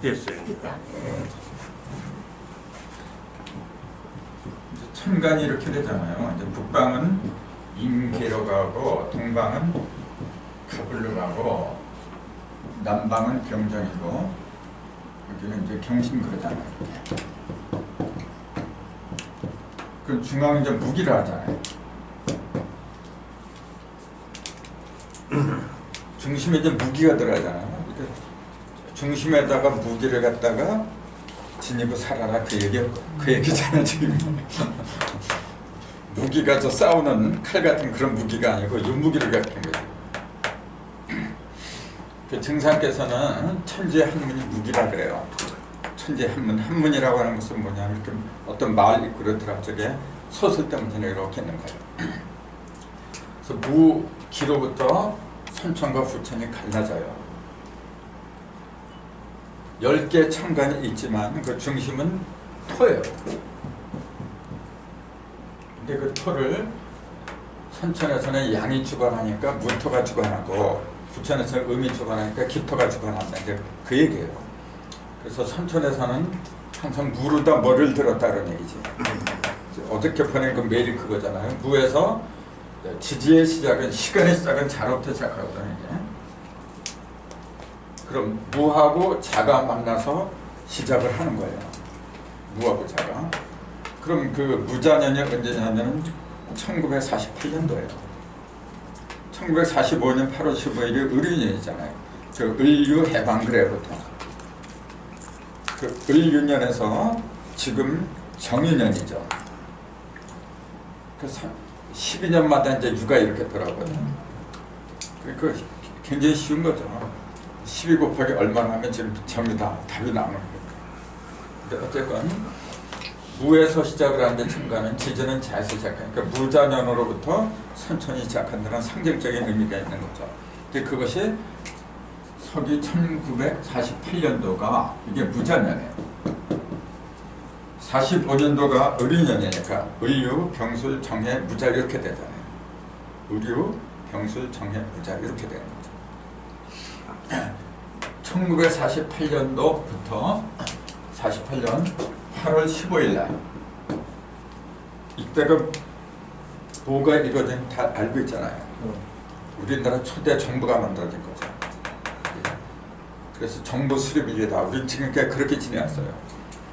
됐어요. 천간이 이렇게 되잖아요. 이제 북방은 임계로 가고 동방은 갑을로 가고 남방은 병정이고 여기는 이제 경신 그러잖아요. 그 중앙은 이제 무기를 하잖아요. 중심에 이제 무기가 들어가잖아요. 중심에다가 무기를 갖다가 지니고 살아라 그 얘기잖아요 지금. 무기가 저 싸우는 칼 같은 그런 무기가 아니고 유무기를 갖는 거죠. 그 증상께서는 천지한문이 무기라 그래요. 천지한문, 한문이라고 하는 것은 뭐냐면 이렇게 어떤 말 이끌어들어 저게 소설 때문에 이렇게 있는 거예요. 그래서 무기로부터 선천과 후천이 갈라져요. 10개의 천간이 있지만 그 중심은 토예요. 근데 그 토를 선천에서는 양이 주관하니까 무토가 주관하고 후천에서는 음이 주관하니까 기토가 주관한다. 이제 그 얘기예요. 그래서 선천에서는 항상 무르다 머리를 들었다 그런 얘기지. 어저께 보낸 그 메일이 그거잖아요. 무에서 지지의 시작은 시간의 시작은 자로부터 시작하거든요. 이게. 그럼 무하고 자가 만나서 시작을 하는 거예요. 무하고 자가. 그럼 그 무자년이 언제냐면 1948년도예요. 1945년 8월 15일이 을유년이잖아요. 그 을유 해방 그래요, 보통. 그 을유년에서 지금 정유년이죠. 그 12년마다 이제 유가 이렇게 돌아오거든요. 그러니까 굉장히 쉬운 거죠. 12 곱하기 얼마나 하면 지금 전부 다 답이 나오는 거예요. 근데 어쨌건 무에서 시작을 하는데 천간은 지지는 자에서 시작하니까 무자년으로부터 선천이 시작한다는 상징적인 의미가 있는 거죠. 근데 그것이 서기 1948년도가 이게 무자년이에요. 45년도가 을유년이니까 을유, 병술, 정해, 무자 이렇게 되잖아요. 을유, 병술, 정해, 무자 이렇게 되는 거죠. 1948년도부터 48년 8월 15일 날 이때가 뭐가 이거는 다 알고 있잖아요. 우리나라 초대 정부가 만들어진 거죠. 그래서 정부 수립일이다. 우리 지금까지 그렇게 지내왔어요.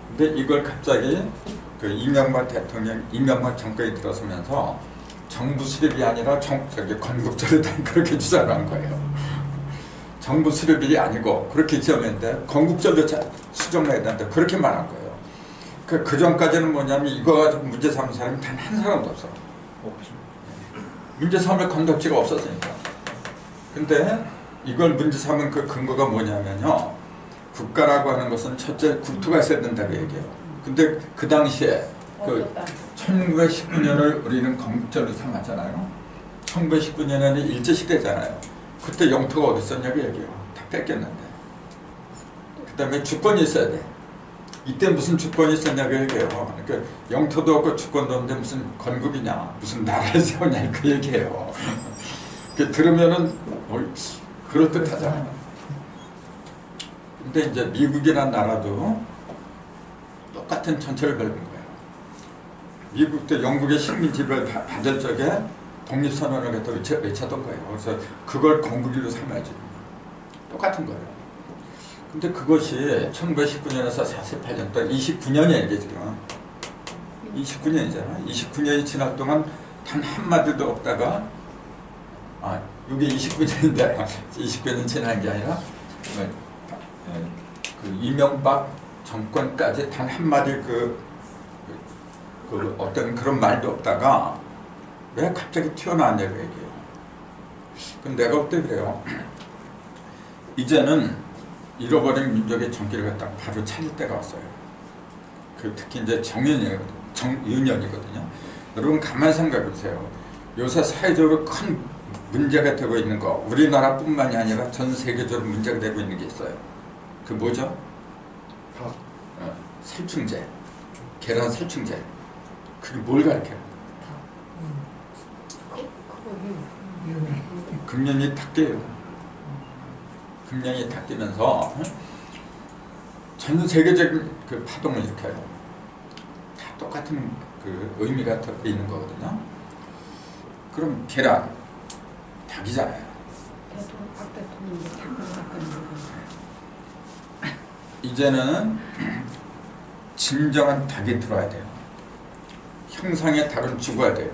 근데 이걸 갑자기 그 이명박 대통령, 이명박 정권이 들어서면서 정부 수립이 아니라 건국절이다 그렇게 주장한 거예요. 정부 수립일이 아니고 그렇게 지었는데 건국절로 수정해야 된다 그렇게 말한 거예요. 그 전까지는 뭐냐면 이거 가지고 문제 삼은 사람이 단 한 사람도 없어. 문제 삼을 건덕지가 없었으니까. 근데 이걸 문제 삼은 그 근거가 뭐냐면요. 국가라고 하는 것은 첫째 국토가 있어야 된다고 얘기해요. 근데 그 당시에 그 1919년을 우리는 건국절로 삼았잖아요. 1919년에는 일제시대잖아요. 그때 영토가 어디 있었냐고 얘기해요. 다 뺏겼는데. 그 다음에 주권이 있어야 돼. 이때 무슨 주권이 있었냐고 얘기해요. 그러니까 영토도 없고 주권도 없는데 무슨 건국이냐, 무슨 나라를 세우냐 그 얘기해요. 들으면은 그럴듯하잖아요. 근데 이제 미국이라는 나라도 똑같은 전철을 밟은 거예요. 미국도 영국의 식민지를 받을 적에 독립선언을 갖다 외쳤던 거예요. 그래서 그걸 건국일로 삼아야지. 똑같은 거예요. 근데 그것이 1919년에서 48년 동안 29년이에요, 이게 지금. 29년이잖아. 29년이 지날 동안 단 한마디도 없다가, 이게 29년인데, 29년 지난 게 아니라, 그 이명박 정권까지 단 한마디 어떤 그런 말도 없다가, 왜 갑자기 튀어나왔냐고 얘기해요. 근데 내가 볼 때 그래요. 이제는 잃어버린 민족의 정기를 갖다 바로 찾을 때가 왔어요. 특히 이제 정유년이거든요. 여러분 가만히 생각해 보세요. 요새 사회적으로 큰 문제가 되고 있는 거, 우리나라뿐만이 아니라 전 세계적으로 문제가 되고 있는 게 있어요. 그 뭐죠? 살충제, 계란 살충제. 그게 뭘 가르쳐요? 금년이 탁 깨요. 금년이 탁 깨면서 전 세계적인 그 파동을 일으켜요. 다 똑같은 그 의미가 있는 거거든요. 그럼 계란, 닭이잖아요. 박 대통령도 닭을 닦는 이제는 진정한 닭이 들어야 돼요. 형상의 닭은 죽어야 돼요.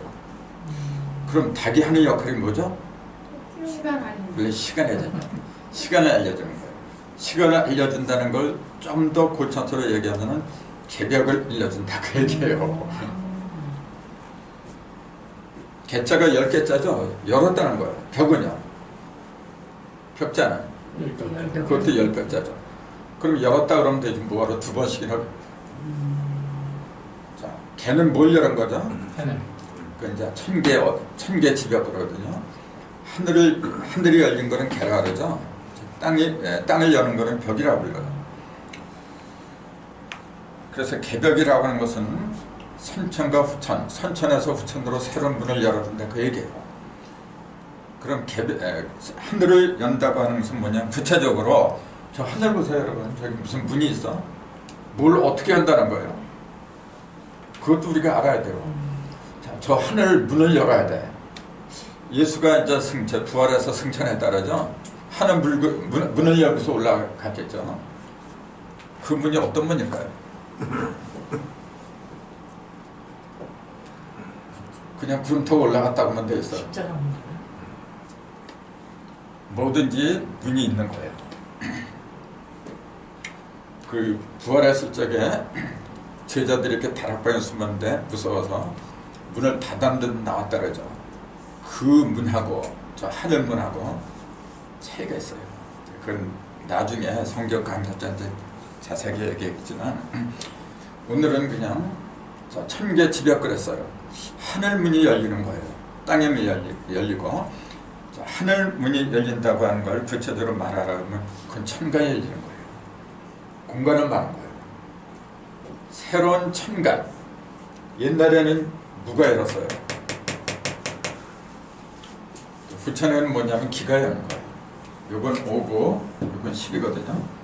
그럼 닭이 하는 역할이 뭐죠? 시간 알리는 원래 시간이잖아요. 시간을 알려주는 거예요. 시간을 알려준다는 걸 좀 더 고차원적으로 얘기하면은 개벽을 알려준다 그 얘기예요. 개자가 10개자죠. 열었다는 거예요. 벽은요. 벽자는 그것도 10벽자죠. 그럼 열었다 그러면 되지 뭐하러 두 번씩이나. 자, 개는 뭘 열은 거죠? 그 이제 천개 지벽거든요. 하늘이 열린 거는 개라 그러죠. 땅을 여는 거는 벽이라고 불러요. 그래서 개벽이라고 하는 것은 선천과 후천, 선천에서 후천으로 새로운 문을 열어준다 그 얘기예요. 그럼 하늘을 연다고 하는 것은 뭐냐? 구체적으로 저 하늘 보세요 여러분. 저기 무슨 문이 있어? 뭘 어떻게 연다는 거예요? 그것도 우리가 알아야 돼요. 자, 저 하늘 문을 열어야 돼. 예수가 이제 부활해서 승천에 따르죠. 하늘 문을 열고서 올라갔겠죠. 그 문이 어떤 문일까요? 그냥 구름 타고 올라갔다고 하면 돼 있어. 뭐든지 문이 있는 거예요. 그 부활했을 적에 제자들이 이렇게 다락방에 숨었는데 무서워서 문을 닫은 듯 나왔다 그러죠. 그 문하고 저 하늘 문하고 차이가 있어요. 그건 나중에 성경 강좌자한테 자세하게 얘기했지만 오늘은 그냥 천개 지벽 그랬어요. 하늘 문이 열리는 거예요. 땅의 문이 열리고 하늘 문이 열린다고 하는 걸 구체적으로 말하라면 그건 천가에 열리는 거예요. 공간을 말한 거예요. 새로운 천간. 옛날에는 무가 열었어요. 후천에는 뭐냐면 기가 여는 거예요. 요건 5고 요건 10이거든요.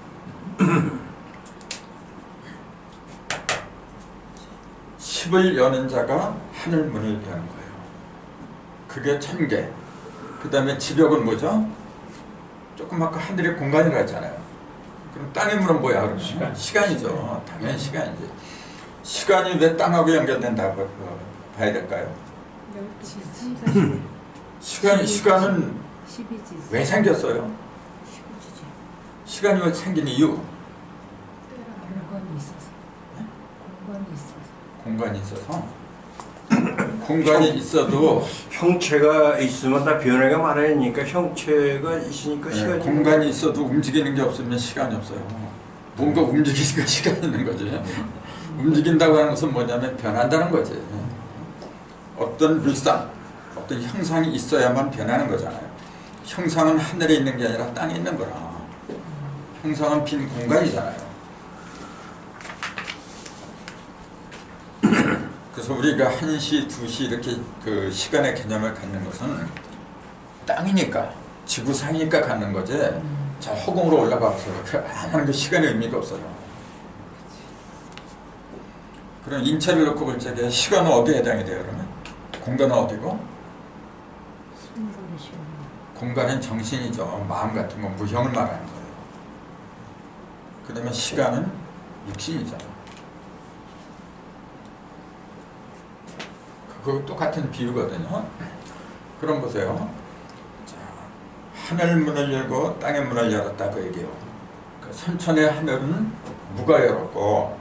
10을 여는 자가 하늘 문을 여는 거예요. 그게 천개. 그 다음에 지벽은 뭐죠? 조금 아까 하늘의 공간이라고 했잖아요. 그럼 땅의 문은 뭐야? 그러면 시간이죠. 당연히 시간이지. 시간이 왜 땅하고 연결된다고 봐야 될까요? 시간은 왜 생겼어요? 시간이 왜 생긴 이유? 공간이 있어서. 공간이 있어도 형체가 있으면 다 변화가 많으니까 형체가 있으니까 시간이 공간이 있어도 움직이는 게 없으면 시간이 없어요. 뭔가 움직이니까 시간이 있는 거지. 움직인다고 하는 것은 뭐냐면 변한다는 거지. 어떤 물상, 어떤 형상이 있어야만 변하는 거잖아요. 형상은 하늘에 있는 게 아니라 땅에 있는 거라. 형상은 빈 공간이잖아요. 그래서 우리가 1시, 2시 이렇게 그 시간의 개념을 갖는 것은 땅이니까, 지구상이니까 갖는 거지. 저 허공으로 올라가서 아무런 그 시간의 의미가 없어요. 그럼 인체를 놓고 볼 적에 시간은 어디에 해당이 돼요, 그러면? 공간은 어디고? 공간은 정신이죠. 마음 같은 거, 무형을 말하는 거예요. 그 다음에 시간은 육신이죠. 그 똑같은 비유거든요. 그럼 보세요. 자, 하늘 문을 열고 땅의 문을 열었다 그 얘기예요. 그 선천의 하늘은 무가 열었고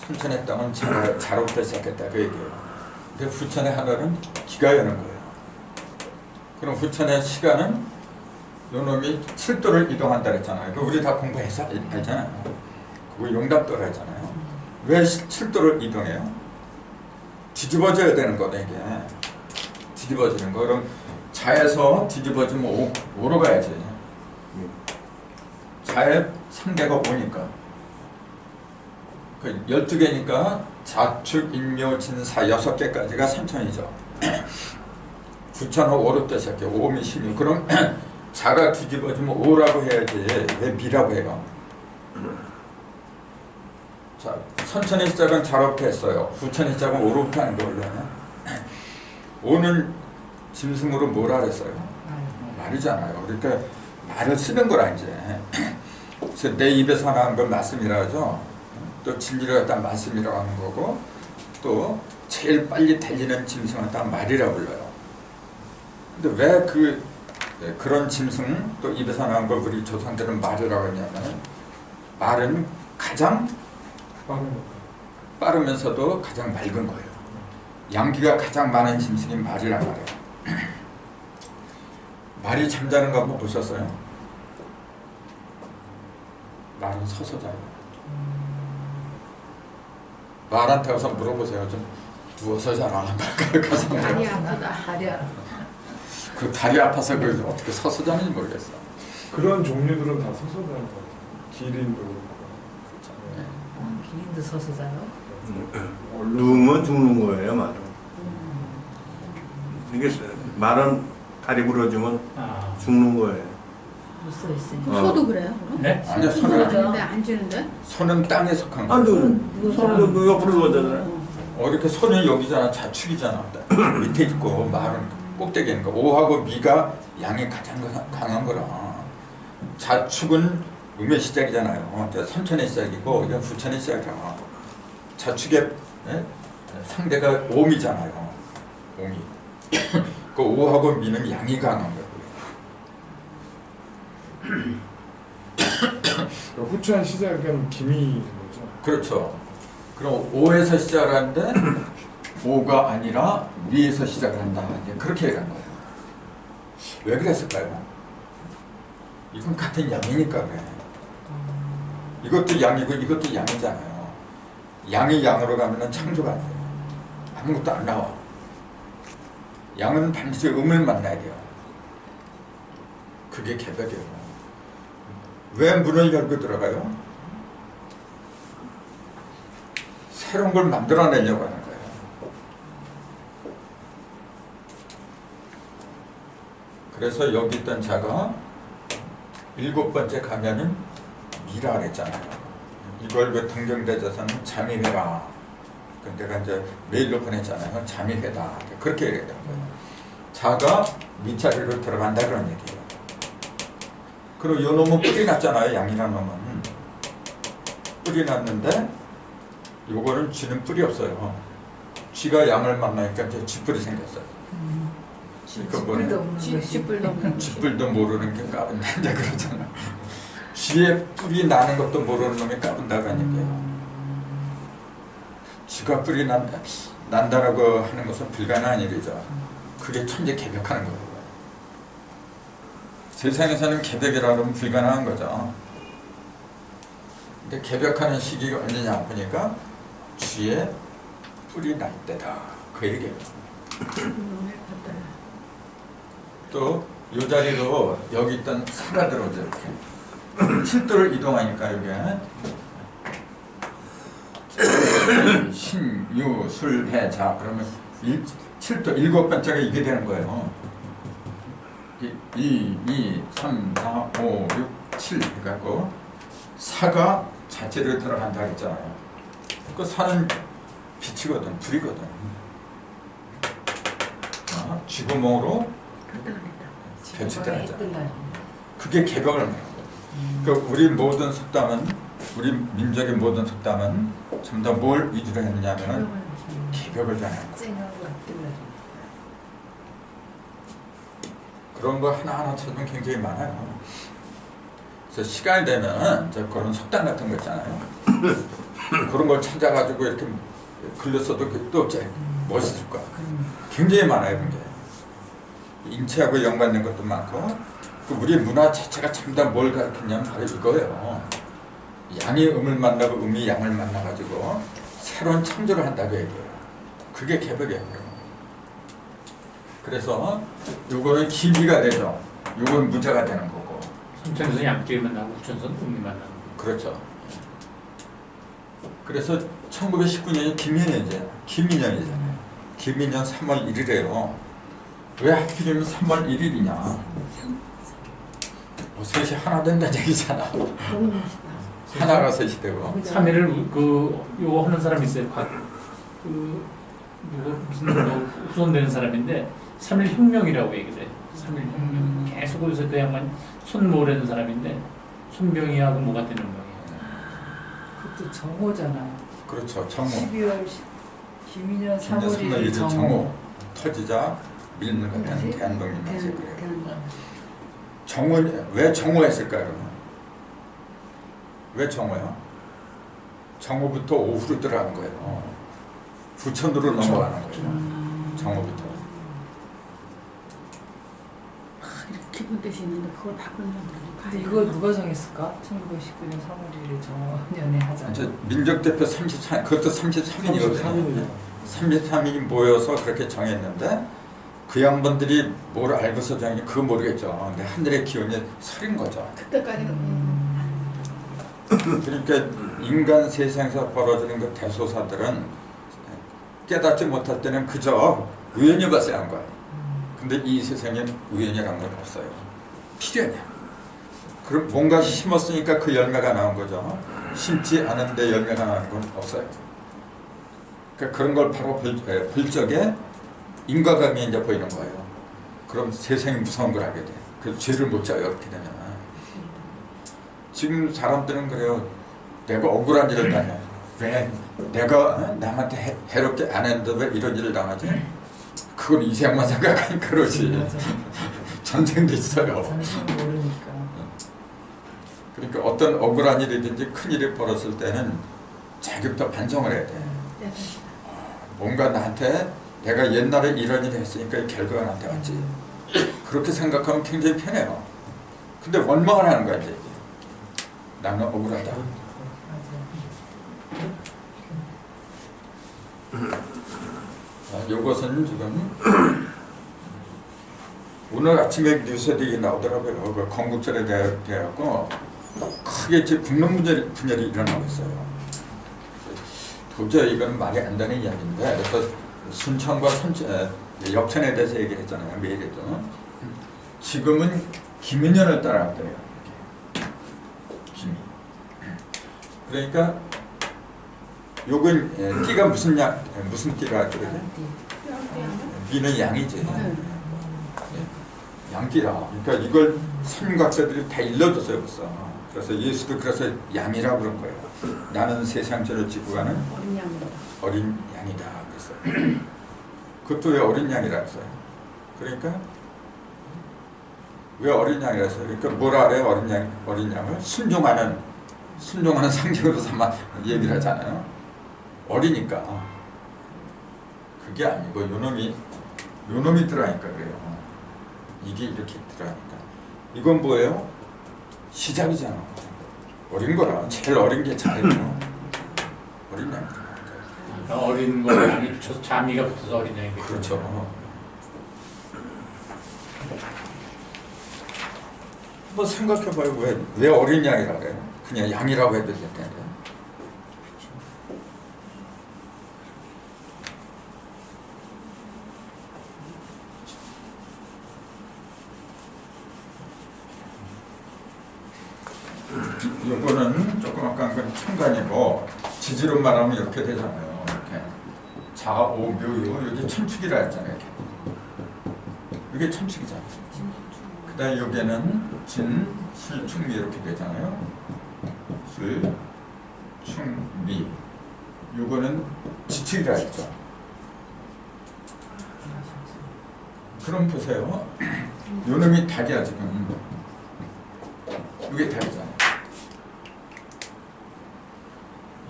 선천의 땅은 자로부터 시작했다 그 얘기예요. 근데 후천의 하늘은 기가 여는 거예요. 그럼 후천의 시간은 요놈이 7도를 이동한다 그랬잖아요. 그 우리 다 공부해서 알잖아요. 그거 용답도를 하잖아요. 왜 7도를 이동해요? 뒤집어져야 되는 거다 이게. 뒤집어지는 거. 그럼 자에서 뒤집어지면 5로 가야지. 자의 3개가 5니까. 그 12개니까 자축, 인묘, 진사 6개까지가 선천이죠. 9천호 5로 시작해. 5면 16. 그럼 자가 뒤집어지면 5라고 해야지. 왜 미라고 해요? 자, 선천의 시작은 자로부터 했어요. 후천의 시작은 오로부터 하는 거 원래는. 오는 짐승으로 뭐라 그랬어요? 말이잖아요. 그러니까 말을 쓰는 거라 이제. 그래서 내 입에서 나온 건 말씀이라 하죠. 또 진리를 갖다 말씀이라고 하는 거고, 또 제일 빨리 달리는 짐승을 갖다 말이라고 불러요. 근데 왜 그런 짐승 또 입에서 나온 걸 우리 조상들은 말이라고 했냐면, 말은 가장 빠르면서도 가장 맑은 거예요. 양기가 가장 많은 짐승이 말이란 말이에요. 말이 잠자는 거 한번 보셨어요? 말은 서서 자요. 말한테 가서 물어보세요. 좀 누워서 자라. 가서 다리 아프다. 다리 아파. 그 다리 아파서 어떻게 서서 자는지 모르겠어. 그런 종류들은 다 서서 자는 것 같아요. 기린도 그렇고. 기린도 서서 자요? 누우면 죽는 거예요, 말은. 이게 말은 다리 부러지면 죽는 거예요. 서 있으니까. 소도 그래요? 그럼? 네? 아니요, 소도 손은 그러는데 안 쥐는데? 손은 땅에 속한 안 거예요. 죽는. 손도 옆으로 누워잖아요. 이렇게 손은 여기잖아, 좌축이잖아. 밑에 있고 말은 꼭대기에 있는 거. 오하고 미가 양이 가장 강한 거라. 좌축은 음의 시작이잖아요. 선천의 시작이고 이건 후천의 시작이야. 좌축의 상대가 오미잖아요. 오미. 그 오하고 미는 양이 강한 거예요. 후천 시작은 기미인 거죠. 그렇죠. 그럼 오에서 시작을 하는데 오가 아니라 미에서 시작을 한다. 이제 그렇게 얘기한 거예요. 왜 그랬을까요? 이건 같은 양이니까 그래. 이것도 양이고 이것도 양이잖아요. 양이 양으로 가면은 창조가 안 돼요. 아무것도 안 나와. 양은 반드시 음을 만나야 돼요. 그게 개벽이에요. 왜 문을 열고 들어가요? 새로운 걸 만들어내려고 하는 거예요. 그래서 여기 있던 자가 7번째 가면은 미라 그랬잖아요. 이걸 왜 등경대자서는 잠입해라. 내가 이제 메일로 보냈잖아요. 잠입해다. 그렇게 얘기했던 거예요. 자가 미자리로 들어간다 그런 얘기예요. 그리고 요 놈은 뿔이 났잖아요. 양이라는 놈은. 뿔이 났는데 요거는 쥐는 뿔이 없어요. 쥐가 양을 만나니까 이제 쥐뿔이 생겼어요. 그러니까 뭐냐? 쥐뿔도 없는 쥐뿔도 모르는 게 까분다. 이제 그러잖아. 쥐의 뿔이 나는 것도 모르는 놈이 까분다는 얘기예요. 쥐가 뿔이 난다라고 하는 것은 불가능한 일이죠. 그게 천재 개벽하는 거예요. 세상에서는 개벽이라고 하면 불가능한 거죠. 근데 개벽하는 시기가 언제냐 보니까 쥐의 뿔이 날 때다. 그 얘기예요. 또 이 자리로 여기 있던 사가 들어오죠. 이렇게 7도를 이동하니까 여기 신, 유, 술, 해, 자 그러면 7도 7번째가 이게 되는 거예요. 2, 3, 4, 5, 6, 7 해갖고 사가 자체로 들어간다 했잖아요. 그 사는 빛이거든, 불이거든. 쥐구멍으로 변치 들어가잖아. 그게 개벽을 하는 거예요. 그러니까 우리 모든 속담은, 우리 민족의 모든 속담은 전부 다 뭘 위주로 했냐면 개벽을 전하는 거예요. 그런 거 하나하나 찾으면 굉장히 많아요. 그래서 시간이 되면 이제 그런 속담 같은 거 있잖아요. 그런 걸 찾아가지고 이렇게 글로 써도 또 이제 멋있을 거야. 굉장히 많아요, 그런 게. 인체하고 연관된 것도 많고, 그 우리 문화 자체가 전부 다 뭘 가르치냐면 바로 이거예요. 양이 음을 만나고 음이 양을 만나가지고 새로운 창조를 한다고 얘기해요. 그게 개벽이에요. 그래서 요거는 기비가 되죠. 요건 무자가 되는 거고. 선천에서 양끼리 만나고 후천선 음이 만나고. 그렇죠. 그래서 1919년이 김민년이잖아요. 김민년 3월 1일이에요. 왜 하필이면 3월 1일이냐? 셋이 하나 된다는 얘기잖아. 너무 멋있다. 하나가 셋이 되고. 3일을 요거 하는 사람이 있어요. 누구 무슨 후손되는 사람인데 3일 혁명이라고 얘기를 해요. 3일 혁명. 계속 거기서 그 양반 손 모으려는 사람인데 손병이하고 뭐가 되는 거예요. 그것도 정오잖아요. 그렇죠. 정오. 12월 김인년 김년 3월 3월 1일 1일 정오. 정오. 터지자 밀는 것 같은 대한독립 만세 그래요. 정오, 왜 정오했을까요? 왜 정오요? 정오부터 오후로 들어가는 거예요. 부천으로 넘어가는 거예요. 정오부터. 이렇게 기쁜 뜻이 있는데 그걸 바꾸는 근데 이걸 누가 정했을까? 1919년 3월 1일 정오년에 하자. 이제 민족대표 33, 그것도 33인이거든요. 33인이요. 33인이 모여서 그렇게 정했는데 그 양반들이 뭘 알고서 정했는지 그거 모르겠죠. 근데 하늘의 기운이 서린 거죠. 그때까지는 그러니까 인간 세상에서 벌어지는 그 대소사들은 깨닫지 못할 때는 그저 우연히 발생한 거예요. 근데 이 세상에 우연이라는 건 없어요. 필연이야. 그럼 뭔가 심었으니까 그 열매가 나온 거죠. 심지 않은데 열매가 나는 건 없어요. 그러니까 그런 걸 바로 볼 적에 인과감이 이제 보이는 거예요. 그럼 세상이 무서운 걸 알게 돼. 그 죄를 못 져요. 이렇게 되면. 지금 사람들은 그래요. 내가 억울한 일을 당해. 왜 내가 남한테 해롭게 안 했는데 왜 이런 일을 당하지? 그건 이생만 생각하니까 그러지. 전쟁도 있어요. 전생 모르니까. 그러니까 어떤 억울한 일이든지 큰 일이 벌어졌을 때는 자기부터 반성을 해야 돼. 뭔가 나한테 내가 옛날에 이런 일을 했으니까 이 결과가 나한테 왔지. 그렇게 생각하면 굉장히 편해요. 근데 원망을 하는 거야 이제. 나는 억울하다. 이것은 지금 오늘 아침에 뉴스에도 이게 나오더라고요. 그 건국절에 대해서 크게 이제 국론 분열이 일어나고 있어요. 도저히 이건 말이 안 되는 이야기인데, 그래서 순천과 역천에 대해서 얘기를 했잖아요. 매일에도. 지금은 김인년을 따라왔대요. 김이. 그러니까 요건 띠가 무슨 띠라 그러지? 미는 양이지. 양띠라. 그러니까 이걸 선각자들이 다 일러줬어요 벌써. 그래서 예수도 그래서 양이라고 그런 거예요. 나는 세상죄를 지고 가는 어린 양이다. 그래서 그것도 왜 어린 양이라 했어요? 그러니까 왜 어린 양이라 했어요? 그러니까 뭐라 그래요? 어린 양을 순종하는 상징으로 삼아 얘기를 하잖아요. 어리니까. 그게 아니고 요놈이 들어가니까 그래요. 이게 이렇게 들어가니까. 이건 뭐예요? 시작이잖아. 어린 거라. 제일 어린 게 잘해요. 어린 양이 들어가니까. 어린 거랑 붙여서 자미가 붙어서 어린 양이 그렇죠. 뭐 생각해봐요. 왜 어린 양이라고 해요? 그냥 양이라고 해도 될 텐데. 요거는 조그맣게 건 천간이고 지지로 말하면 이렇게 되잖아요. 이렇게 자오묘요 여기 천축이라 했잖아요. 이게 천축이잖아요. 그 다음에 여기에는 진, 술, 충미 이렇게 되잖아요. 술, 충미 요거는 지축이라 했죠. 그럼 보세요. 요놈이 닭이야 지금. 이게 닭이잖아요.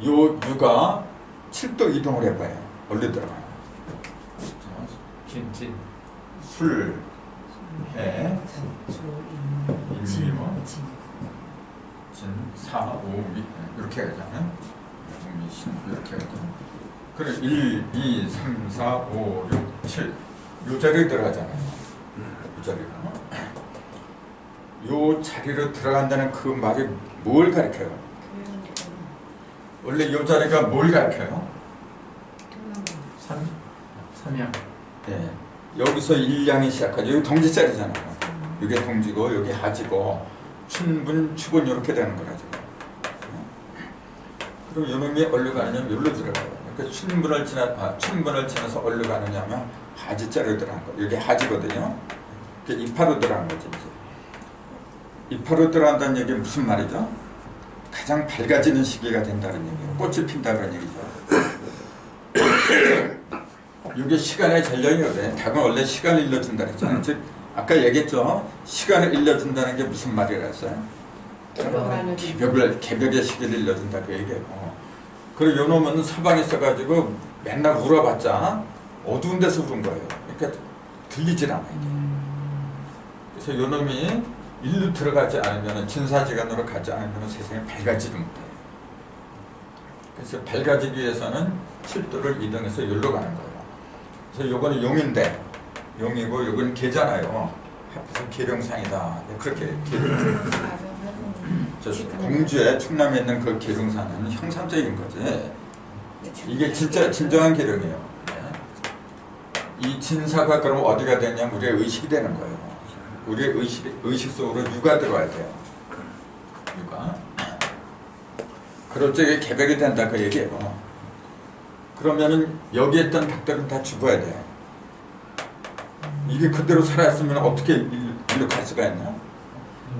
요 유가 7도 이동을 해봐요. 원래 들어가요. 진. 술, 해, 인미모, 진, 사, 오, 미 이렇게 하잖아요. 미, 신 이렇게 하잖아요. 그래 1, 2, 3, 4, 5, 6, 7 요 자리에 들어가잖아요. 요 자리로. 요 자리로 들어간다는 그 말이 뭘 가르쳐요? 원래 요 자리가 뭘 가르쳐요? 삼양. 네. 여기서 일양이 시작하죠. 여기 동지자리잖아요. 여기 동지고 여기 하지고 춘분, 축은 이렇게 되는 거라 지금. 그럼 요놈이 어디로 가느냐면 여기로 들어가요. 그러니까 춘분을 지나서 어디로 가느냐면 하지자로 들어간 거. 여기 하지거든요. 이파로 들어간 거지 이제. 이파로 들어간다는 얘기는 무슨 말이죠? 가장 밝아지는 시기가 된다는 얘기예요. 꽃이 핀다 그런 얘기죠. 이게 시간의 전령이거든요. 닭은 원래 시간을 일러준다 그랬잖아요. 즉 아까 얘기했죠. 시간을 일러준다는 게 무슨 말이라 했어요? 개벽의 시기를 일러준다 그 얘기예요. 그리고 요 놈은 서방에 있어가지고 맨날 울어봤자 어두운 데서 우는 거예요. 그러니까 들리질 않아요. 그래서 요 놈이 일로 들어가지 않으면 진사지간으로 가지 않으면 세상에 밝아지지 못해요. 그래서 밝아지기 위해서는 7도를 이동해서 여기로 가는 거예요. 그래서 요거는 용인데 용이고 요건 개잖아요. 합해서 계룡산이다. 그렇게 공주의 충남에 있는 그 계룡산은 형상적인 거지. 이게 진짜 진정한 계룡이에요. 이 진사가 그럼 어디가 되냐면 우리의 의식이 되는 거예요. 우리의 의식 속으로 유가 들어와야 돼요. 유가. 그럴 적에 개벽이 된다 그 얘기예요. 그러면은 여기에 있던 닭들은 다 죽어야 돼요. 이게 그대로 살아있으면 어떻게 일로 갈 수가 있나?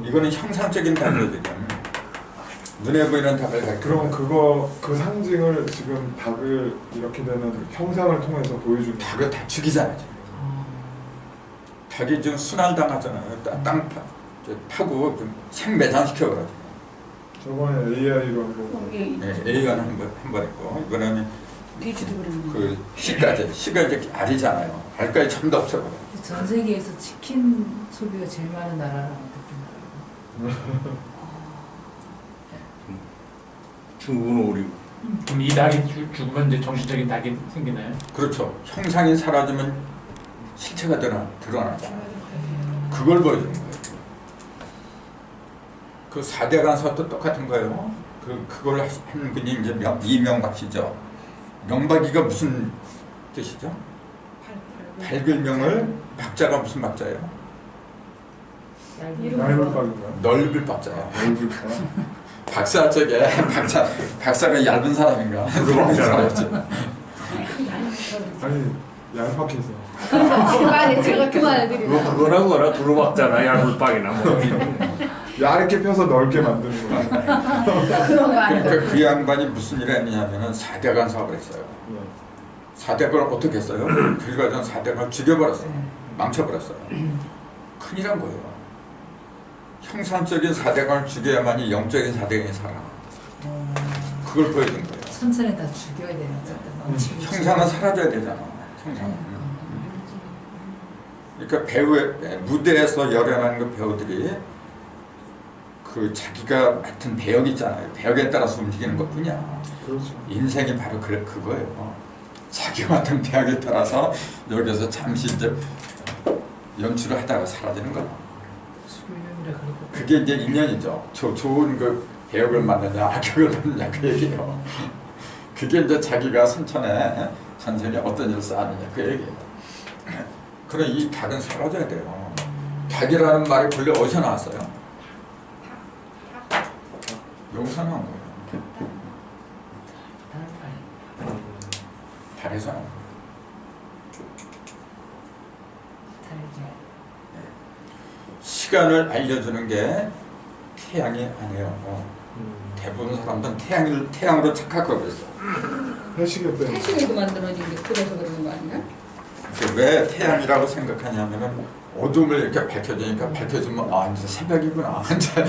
이거는 형상적인 닭을 지금 눈에 보이는 닭을 가리켜. 그럼 그 상징을 지금 닭을 이렇게 되는 형상을 통해서 보여주는 닭을 다 죽이잖아요. 닭이 지금 순환당하잖아요. 땅 파고 생매장시켜버려요. 저번에 AI로 한번 네, A가 한번 했고 이번에는 돼지도 그러는 그 씨가 이제 알이잖아요. 알까지 전부 다 없어버려. 전 세계에서 치킨 소비가 제일 많은 나라라고 듣더라고요. 중국은 오리. 그럼 이 닭이 죽으면 이제 정신적인 닭이 생기나요? 그렇죠. 형상이 사라지면 실체가 드러나잖아요. 그걸 보여주는 거예요. 그 4대간서도 똑같은 거예요. 그걸 하는 분이 이제 이명박 씨죠. 명박이가 무슨 뜻이죠? 밝을 명을 박자가 무슨 박자예요? 얇은 박인가요? 넓을 박자예요. 넓을 박. 박사 쪽에 박사가 얇은 사람인가? 그런 사람이죠. 아니 얄팍해서. 그만해 제가 그만해드리고 그거라고 알아. 두루박잖아. 얄불박이나 뭐. 얇게 펴서 넓게 만드는 거예요. 그런 거 아니에요. 그러니까 그 양반이 무슨 일을 했냐면은 4대간 사업을 했어요. 4대간을 어떻게 했어요? 결과적으로 4대간을 죽여버렸어요. 망쳐버렸어요. 큰일한 거예요. 형상적인 4대간을 죽여야만이 영적인 4대간이 살아. 그걸 보여준 거예요. 천천히 다 죽여야 되는 어쨌든 형상은 사라져야 되잖아. 형상은. 그러니까 배우의 무대에서 열연하는 그 배우들이 그 자기가 맡은 배역 있잖아요. 배역에 따라서 움직이는 것뿐이야. 그렇죠. 인생이 바로 그거예요. 자기가 맡은 배역에 따라서 여기서 잠시 이제 연출을 하다가 사라지는 거야. 수련이라 그러고 그게 이제 인연이죠. 좋은 그 배역을 맡느냐 악역을 맡느냐 그 얘기예요. 그게 이제 자기가 선천에 어떤 일을 쌓느냐 그 얘기예요. 그럼 이 닭은 사라져야 돼요. 닭이라는 말이 본래 어디서 나왔어요? 여기서 나온 거예요. 달에서 나온 거예요. 시간을 알려주는 게 태양이 아니에요. 대부분 사람들은 태양으로 착각하고 있어. 해시계 때문에. 해시계도 만들어진 게 그래서 그러는 거 아니야? 왜 태양이라고 생각하냐면은 어둠을 이렇게 밝혀주니까 밝혀주면 아 이제 새벽이구나 이제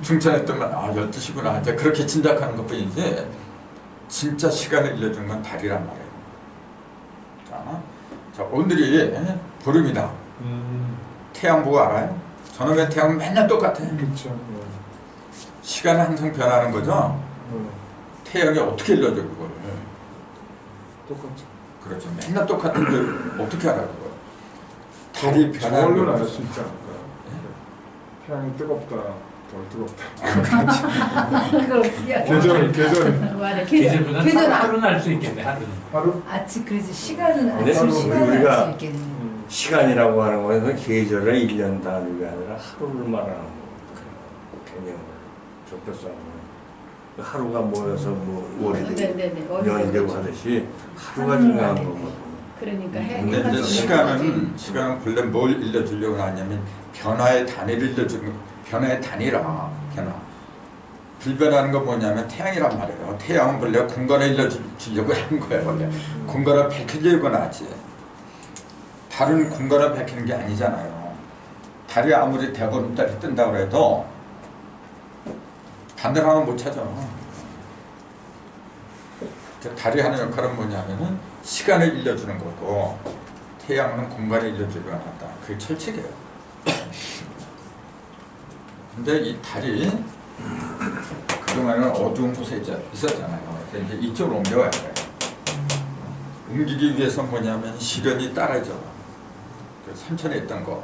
중천에 뜨면 아 12시구나 이제 그렇게 짐작하는 것뿐이지 진짜 시간을 일러주는 건 달이란 말이에요. 자 오늘이 보름이다. 태양 보고 알아요? 저놈의 태양은 맨날 똑같아. 그렇죠. 시간은 항상 변하는 거죠. 태양이 어떻게 일러줘 그걸? 똑같죠. 그렇죠. 맨날 똑같은데 어떻게 알아 그걸? 달이 변하는 저걸로는 걸 알 수 있지 않을까요? 태양이 뜨겁다, 덜 뜨겁다. 그걸 어떻게 알아? 계절. 맞아 계절보다 계절 하루는 알 수 있겠네. 하루는. 하루? 아침 그래서 시간은 근데 아침 시간을 우리가 알 수 있겠네. 시간이라고 하는 것은 계절을 1년 단위가 아니라 하루를 말하는 개념을 좁혀서 하는 거예요. 하루가 모여서 뭐 월이 되고 네네네. 년이 되고 하듯이 하루가 중요한 거거든. 그러니까 근데 이제 시간은 본래 뭘 일러주려고 하냐면 변화의 단위를 일러주는 변화의 단위라 변화. 불변하는 거 뭐냐면 태양이란 말이에요. 태양은 원래 공간을 일러주려고 하는 거예요. 원래 공간을 밝히려고 하지. 달은 공간을 밝히는 게 아니잖아요. 달이 아무리 대보름달이 뜬다고 해도 반대로 하면 못 찾아. 달이 하는 역할은 뭐냐면은 시간을 일러주는 거고 태양은 공간을 일러주려고 한다. 그게 철칙이에요. 근데 이 달이 그동안은 어두운 곳에 있었잖아요. 이제 이쪽으로 옮겨와야 돼요. 옮기기 위해서 뭐냐면 시련이 따라져. 그 삼천에 있던 거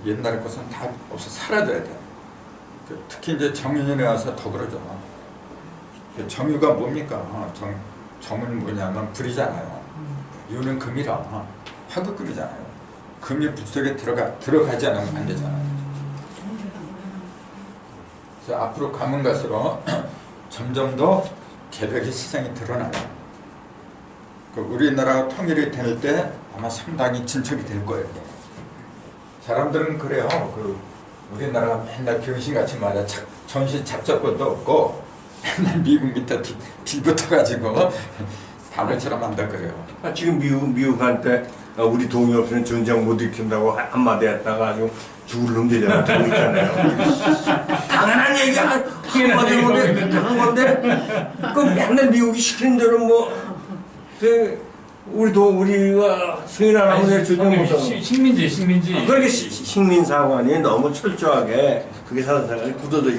옛날 것은 다 없어 사라져야 돼. 특히 이제 정유년에 와서 더 그러죠. 정유가 뭡니까? 정은 뭐냐면 불이잖아요. 유는 금이라 화극금이잖아요. 금이 불 속에 들어가지 않으면 안 되잖아요. 그래서 앞으로 가면 갈수록 점점 더 개벽의 시장이 드러나요. 우리나라가 통일이 될 때 아마 상당히 진척이 될 거예요. 사람들은 그래요. 우리나라가 맨날 병신같이 말이야. 전신 잡작것도 없고 맨날 미국 밑에 빌붙어가지고 다물처럼 한다 그래요. 지금 미국한테 우리 동의 없으면 전쟁 못 일으킨다고 한마디 했다가 아주 죽을 놈 되잖아요. 듣고 있잖아요. 당연한 얘기 한마디 못해 당한 건데 그 맨날 미국이 시키는 대로 우리가 승인하라고 해 주지 못하고 식민지. 그렇게 식민사관이 너무 철저하게 그게 사관이 굳어져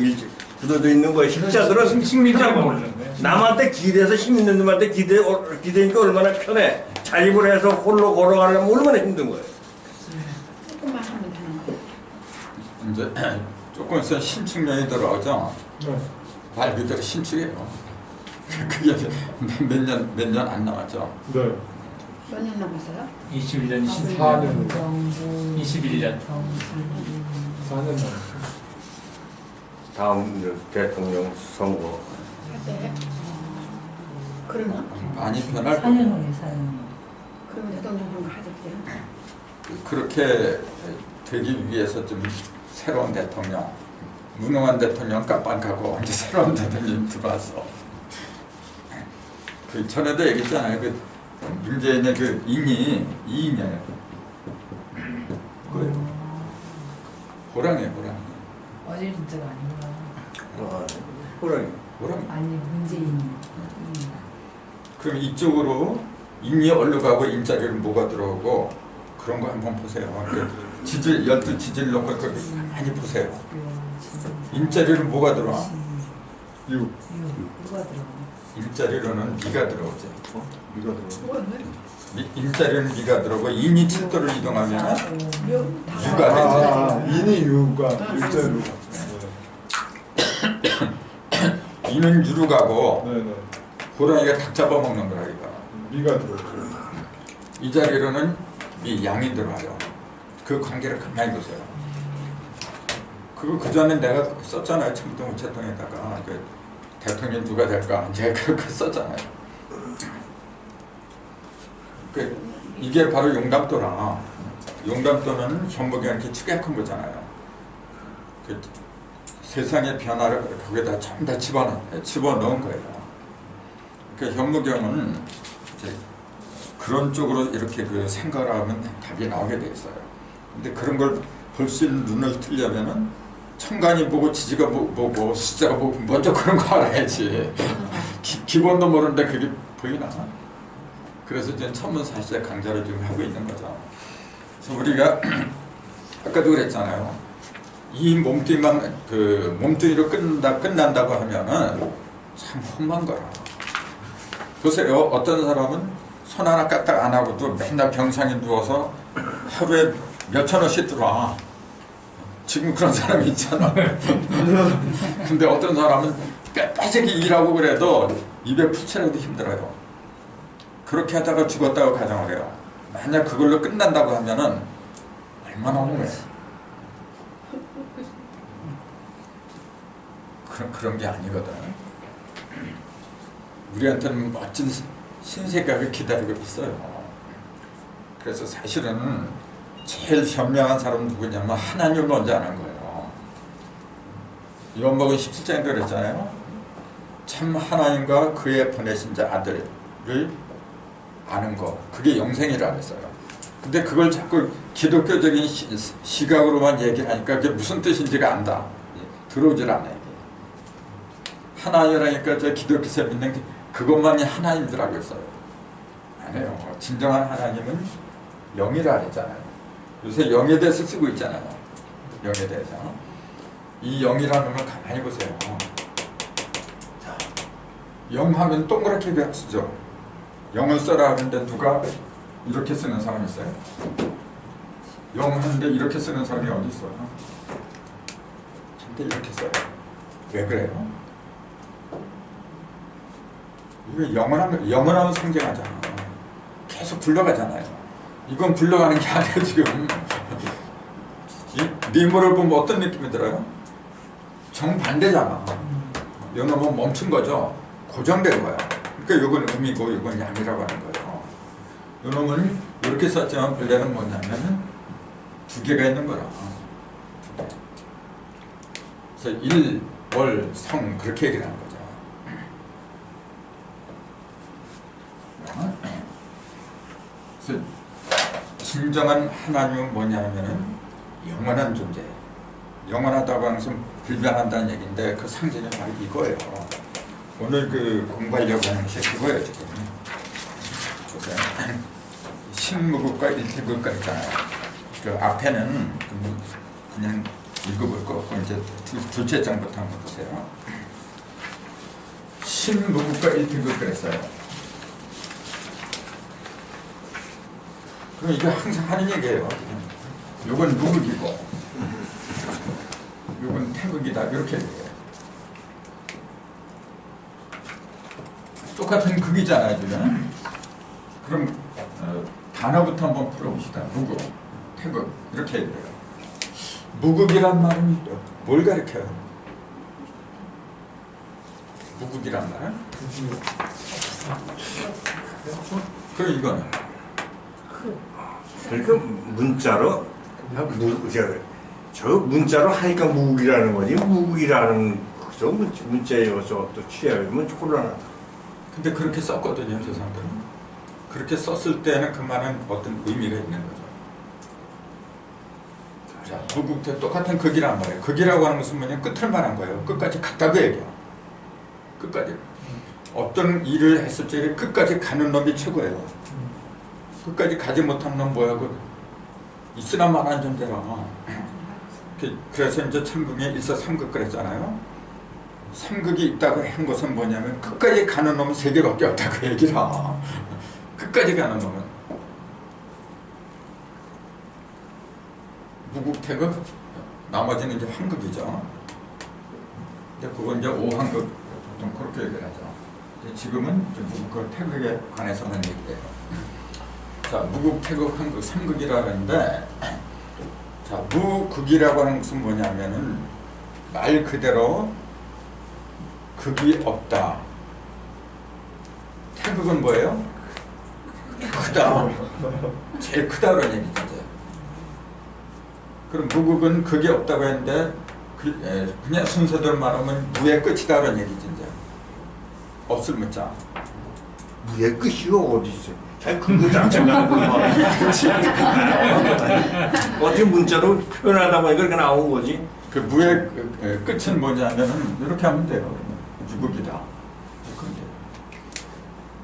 있는 거예요. 식자들은 식민지라고 모르는 거예요. 남한테 기대서 식민 놈한테 기대니까 얼마나 편해. 자립을 해서 홀로 걸어가려면 얼마나 힘든 거예요. 조금만 하면 되는 거예요. 이제 조금 있으면 신축년이 들어오죠. 네. 말 그대로 신축이에요. 그게 몇 년 안 남았죠. 네. 몇 년 남았어요? 21년 4년. 21년. 4년 남았어요. 다음 대통령 선거. 네. 그러나? 많이 변할 4년 거예요. 후에 4년 후에. 그러면 대통령 선거 하셨대요? 그렇게 되기 위해서 좀 새로운 대통령, 무능한 대통령 깜빡하고 이제 새로운 대통령 들어와서 그 전에도 얘기했잖아요. 그 문재인의 그 인이 이인이에요. 그 호랑이에요, 호랑이. 어제 진짜가 아니구나. 호랑이. 호랑이. 아니 문재인. 그럼 이쪽으로 인이 얼로 가고 인자리를 뭐가 들어오고 그런 거 한번 보세요. 그 지질 12지질 놓고 거기 많이 보세요. 인자리를 뭐가 들어와? 유. 누가 들어? 일자리로는 미가 들어오죠. 미가 들어. 일자리는 미가 들어오고 인이 7도를 이동하면 유가 아, 되죠. 인이 유가 일자로. 인은 유로 가고 네네. 호랑이가 닭 잡아먹는 거라 이거. 미가 들어죠. 이 자리로는 이 양이 들어와요. 그 관계를 가만히 보세요. 그 전에 내가 썼잖아요. 청동 우체통에다가 그 대통령 누가 될까 이제 그렇게 썼잖아요. 이게 바로 용담도라. 용담도는 현무경한테 축약한 거잖아요. 그 세상의 변화를 거기다 전부 다 집어넣은 거예요. 그 현무경은 이제 그런 쪽으로 이렇게 그 생각을 하면 답이 나오게 돼 있어요. 근데 그런 걸 볼 수 있는 눈을 뜨려면은 천간이 보고 지지가 보고 숫자가 보고 먼저 그런 거 알아야지. 기본도 모르는데 그게 보이나? 그래서 이제 천문사시의 강좌를 지금 하고 있는 거죠. 그래서 우리가 아까도 그랬잖아요. 이 몸뚱이만 그 몸뚱이로 끝난다고 하면은 참 험한 거라. 보세요. 어떤 사람은 손 하나 까딱 안 하고도 맨날 병상에 누워서 하루에 몇천 원씩 들어와. 지금 그런 사람이 있잖아. 근데 어떤 사람은 빼빼하게 일하고 그래도 입에 풀칠하기도 힘들어요. 그렇게 하다가 죽었다고 가정을 해요. 만약 그걸로 끝난다고 하면은 얼마나 억울해. 그런 게 아니거든. 우리한테는 멋진 신세계가 기다리고 있어요. 그래서 사실은 제일 현명한 사람은 누구냐면 하나님을 먼저 아는 거예요. 요한복음 17장에 그랬잖아요. 참 하나님과 그의 보내신 자 아들을 아는 거, 그게 영생이라 그랬어요. 근데 그걸 자꾸 기독교적인 시각으로만 얘기를 하니까 그게 무슨 뜻인지가 안다. 들어오질 않아요. 하나님이라니까 저 기독교에서 믿는 그것만이 하나님인 줄 알고 있어요. 아니에요. 진정한 하나님은 영이라 그랬잖아요. 요새 영에 대해서 쓰고 있잖아요. 영에 대해서. 이 영이라는 걸 가만히 보세요. 자, 영 하면 동그랗게 쓰죠. 영을 써라 하는데 누가 이렇게 쓰는 사람이 있어요? 영 하는데 이렇게 쓰는 사람이 어디 있어요? 근데 이렇게 써요. 왜 그래요? 이게 영원함을 상징하잖아. 계속 굴러가잖아요. 이건 굴러가는 게 아니라 지금 이 미모를 보면 어떤 느낌이 들어요? 정반대잖아. 이놈은 멈춘 거죠. 고정된 거야. 그러니까 이건 음이고 이건 양이라고 하는 거예요. 이놈은 이렇게 썼지만 본래는 뭐냐면 두 개가 있는 거라. 그래서 일, 월, 성 그렇게 얘기를 하는 거죠. 그래서 진정한 하나님은 뭐냐면은 영원한 존재. 영원하다고 하는 것은 불변한다는 얘기인데 그 상징이 바로 이거예요. 오늘 그 공부하려고 하는 것이 그거예요 지금. 보세요. 신무국과 일태국가 있잖아요. 그 앞에는 그냥 읽어볼 거고 이제 둘째 장부터 한번 보세요. 신무국과 일태국가 있어요. 그럼 이게 항상 하는 얘기예요. 요건 무국이고 요건 태국이다 이렇게 얘기해요. 똑같은 극이잖아요 지금. 그럼 단어부터 한번 풀어봅시다. 무국, 태국 이렇게 얘기해요. 무국이란 말은 뭘 가리켜요? 무국이란 말은? 그럼 이거는? 그러니까 문자로 저 문자로 하니까 무국이라는 거지. 무국이라는 저 문자에 또 취하면 곤란하다. 근데 그렇게 썼거든요 저 사람들은. 그렇게 썼을 때는 그 말은 어떤 의미가 있는 거죠. 자, 무국태 똑같은 극이란 말이에요. 극이라고 하는 것은 뭐냐면 끝을 말한 거예요. 끝까지 갔다고 얘기해요. 끝까지. 어떤 일을 했을 때 끝까지 가는 놈이 최고예요. 끝까지 가지 못한 놈 뭐야? 있으나 마나한 존재라. 그래서 이제 천궁에 일서삼극 그랬잖아요. 삼극이 있다고 한 것은 뭐냐면 끝까지 가는 놈은 세 개밖에 없다고 얘기라. 끝까지 가는 놈은 무국태극, 나머지는 이제 황극이죠. 근데 그건 이제 오황극 보통 그렇게 얘기를 하죠. 지금은 무국 태극에 관해서만 얘기해요. 자, 무국, 태극, 황극, 삼극이라고 하는데, 자, 무극이라고 하는 것은 뭐냐면은 말 그대로 극이 없다. 태극은 뭐예요? 크다. 제일 크다는 얘기죠. 그럼 무극은 극이 없다고 했는데 그냥 순서대로 말하면 무의 끝이다라는 얘기죠. 이제. 없을 문자. 무의 끝이 어디 있어요? 잘 근거 장착하는 거만. 어떻게 문자로 표현하다 보니까 그렇게 나온 거지? 그 무의 끝은 뭐냐면은 이렇게 하면 돼요. 유극이다.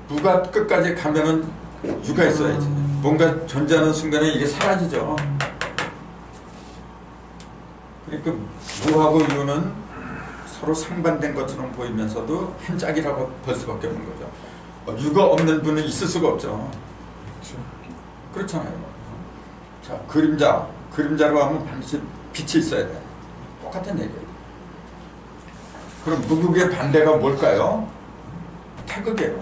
무가 끝까지 가면은 유가 있어야지. 뭔가 존재하는 순간에 이게 사라지죠. 그러니까 무하고 유는 서로 상반된 것처럼 보이면서도 한 짝이라고 볼 수밖에 없는 거죠. 유가 없는 분은 있을 수가 없죠. 그렇잖아요. 자, 그림자로 하면 반드시 빛이 있어야 돼. 똑같은 얘기예요. 그럼 무극의 반대가 뭘까요? 태극이에요.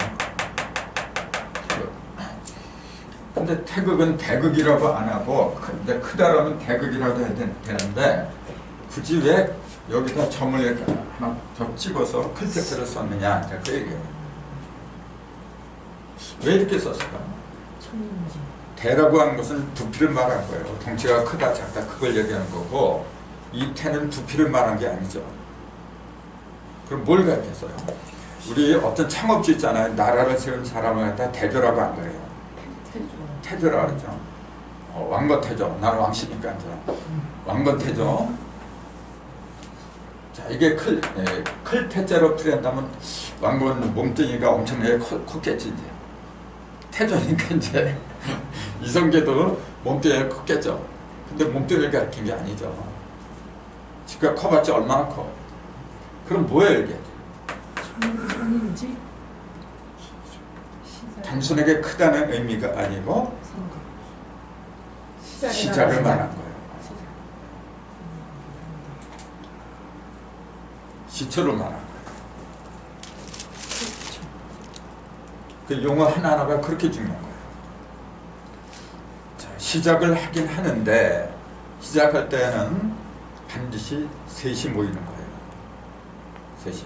근데 태극은 대극이라고 안 하고 근데 크다라면 대극이라고 해야 되는데 굳이 왜 여기다 점을 이렇게 하나 더 찍어서 클 텍스트를 썼느냐 그 얘기예요. 왜 이렇게 썼을까? 천인지. 대라고 하는 것은 부피를 말한 거예요. 덩치가 크다 작다 그걸 얘기하는 거고 이 태는 부피를 말한 게 아니죠. 그럼 뭘 가르쳤어요? 우리 어떤 창업주 있잖아요. 나라를 세운 사람을 갖다 대조라고 안 그래요. 태조라고 그러죠. 왕건태조. 나는 왕씨니까 이제 왕건태조. 자, 이게 클 태자로 풀이한다면 왕건 몸뚱이가 엄청나게 컸겠지 이제. 태조니까 이제 이성계도 몸뚱이가 컸겠죠. 근데 몸뚱이를 가리킨 게 아니죠. 지가 커봤자 얼마나 커. 그럼 뭐예요 이게? 천인지. 단순하게 크다는 의미가 아니고 시작을 말한 거예요. 시초를 말한 거예요. 그 용어 하나하나가 그렇게 중요한 거예요. 자, 시작을 하긴 하는데 시작할 때는 반드시 셋이 모이는 거예요. 셋이.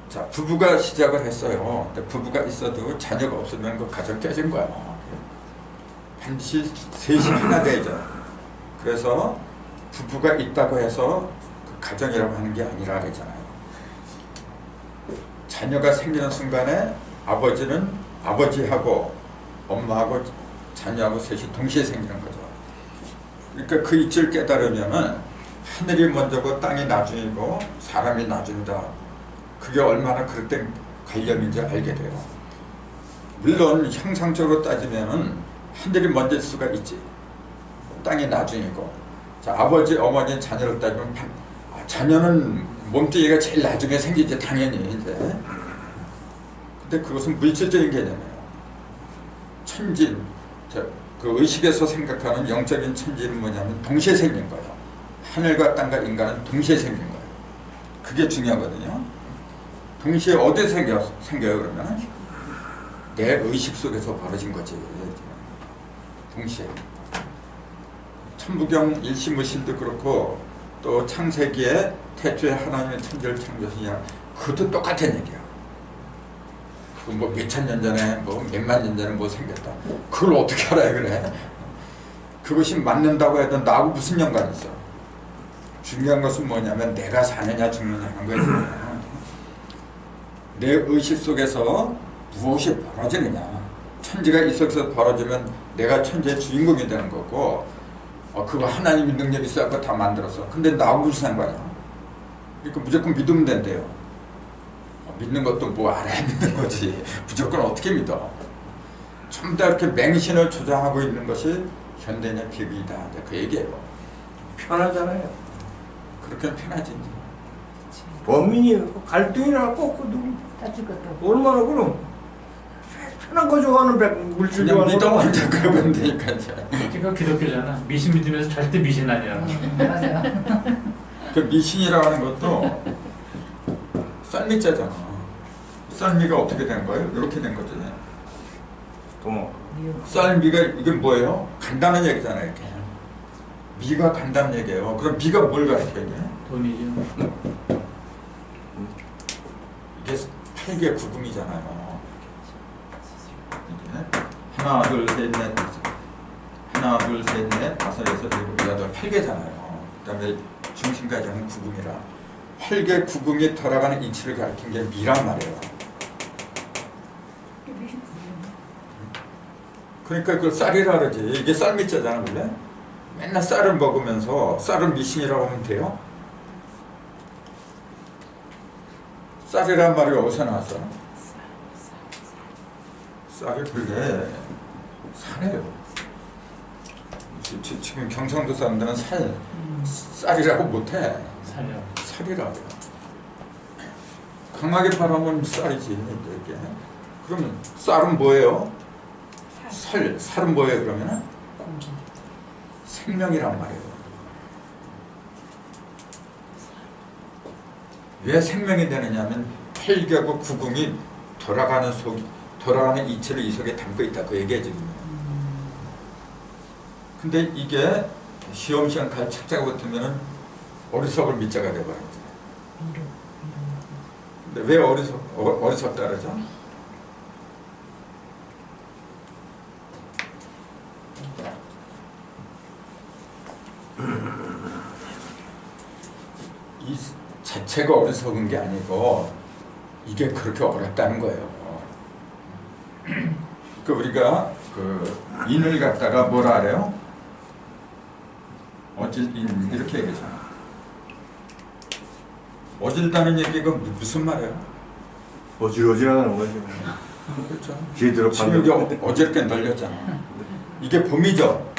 자, 부부가 시작을 했어요. 근데 부부가 있어도 자녀가 없으면 그 가정 깨진 거야. 반드시 셋이 하나 되죠. 그래서 부부가 있다고 해서 그 가정이라고 하는 게 아니라 그러잖아요. 자녀가 생기는 순간에 아버지는 아버지하고 엄마하고 자녀하고 셋이 동시에 생기는 거죠. 그러니까 그 이치를 깨달으면은 하늘이 먼저고 땅이 나중이고 사람이 나중이다. 그게 얼마나 그릇된 관념인지 알게 돼요. 물론 형상적으로 따지면은 하늘이 먼저일 수가 있지. 땅이 나중이고. 자, 아버지, 어머니, 자녀를 따지면 자녀는 몸뚱이가 제일 나중에 생기지 당연히 이제. 근데 그것은 물질적인 개념이에요. 천진, 그 의식에서 생각하는 영적인 천진은 뭐냐면 동시에 생긴 거예요. 하늘과 땅과 인간은 동시에 생긴 거예요. 그게 중요하거든요. 동시에 어디에 생겨요 그러면? 내 의식 속에서 벌어진 거지. 동시에. 천부경 일시무실도 그렇고 또 창세기에 태초에 하나님의 천지를 창조하시냐 그것도 똑같은 얘기야. 뭐 몇천 년 전에 뭐 몇만 년 전에 뭐 생겼다. 그걸 어떻게 알아야 그래? 그것이 맞는다고 해도 나하고 무슨 연관이 있어? 중요한 것은 뭐냐면 내가 사느냐 죽느냐 하는 거예요. 내 의식 속에서 무엇이 벌어지느냐. 천지가 이 속에서 벌어지면 내가 천지의 주인공이 되는 거고 그거 하나님이 능력이 있어서 다 만들었어. 근데 나하고 무슨 상관이야? 그러니까 무조건 믿으면 된대요. 믿는 것도 뭐 알아야 믿는 거지. 무조건 어떻게 믿어? 전부 다 이렇게 맹신을 조장하고 있는 것이 현대인의 비극이다. 그 얘기예요. 편하잖아요. 그렇게 편하지. 범인이 갈등이 나고 따질 것도 없고. 얼마나 그럼 편한 거 좋아하는 물질 그냥 좋아하는 믿어만 그러면 되니까 이제. 그러니까 기독교잖아. 미신 믿으면서 절대 미신 아니야. 맞아요. 그 미신이라고 하는 것도 쌀미자잖아. 쌀미가 어떻게 된 거예요? 이렇게 된 거지. 또 쌀미가 이게 뭐예요? 간다는 얘기잖아요. 이렇게. 미가 간다는 얘기예요. 그럼 미가 뭘 가르쳐야 돼? 돈이죠. 이게 8개 구금이잖아요. 하나, 둘, 셋, 넷, 하나, 둘, 셋, 넷, 다섯, 여섯, 일곱, 여덟, 8개잖아요. 그 다음에 중심까지 하는 구금이라. 8개 구금이 돌아가는 이치를 가리킨 게 미란 말이에요. 그러니까 그걸 쌀이라 그러지. 이게 쌀미자잖아, 원래. 맨날 쌀을 먹으면서 쌀은 미신이라고 하면 돼요? 쌀이란 말이 어디서 나왔어? 쌀이 그게 살이에요. 지금 경상도 사람들은 쌀이라고 못해. 살이라고 해요. 강하게 바라면 쌀이지. 이게. 그러면 쌀은 뭐예요? 살은 뭐예요 그러면? 공기. 생명이란 말이에요. 왜 생명이 되느냐면 8개국 구궁이 돌아가는 이치를 이 속에 담고 있다 그 얘기해주거든요. 근데 이게 시험시험 책자가 붙으면 어리석을 밑자가 돼버렸죠. 근데 왜 어리석다 그러죠? 자체가 어리석은 게 아니고 이게 그렇게 어렵다는 거예요. 그 우리가 그 인을 갖다가 뭐라 그래요? 어질인 이렇게 얘기하잖아. 어질다는 얘기가 무슨 말이에요? 어질어질하는 거죠. 그렇죠. 제대로 지금 이게 어저께 널렸잖아. 이게 봄이죠.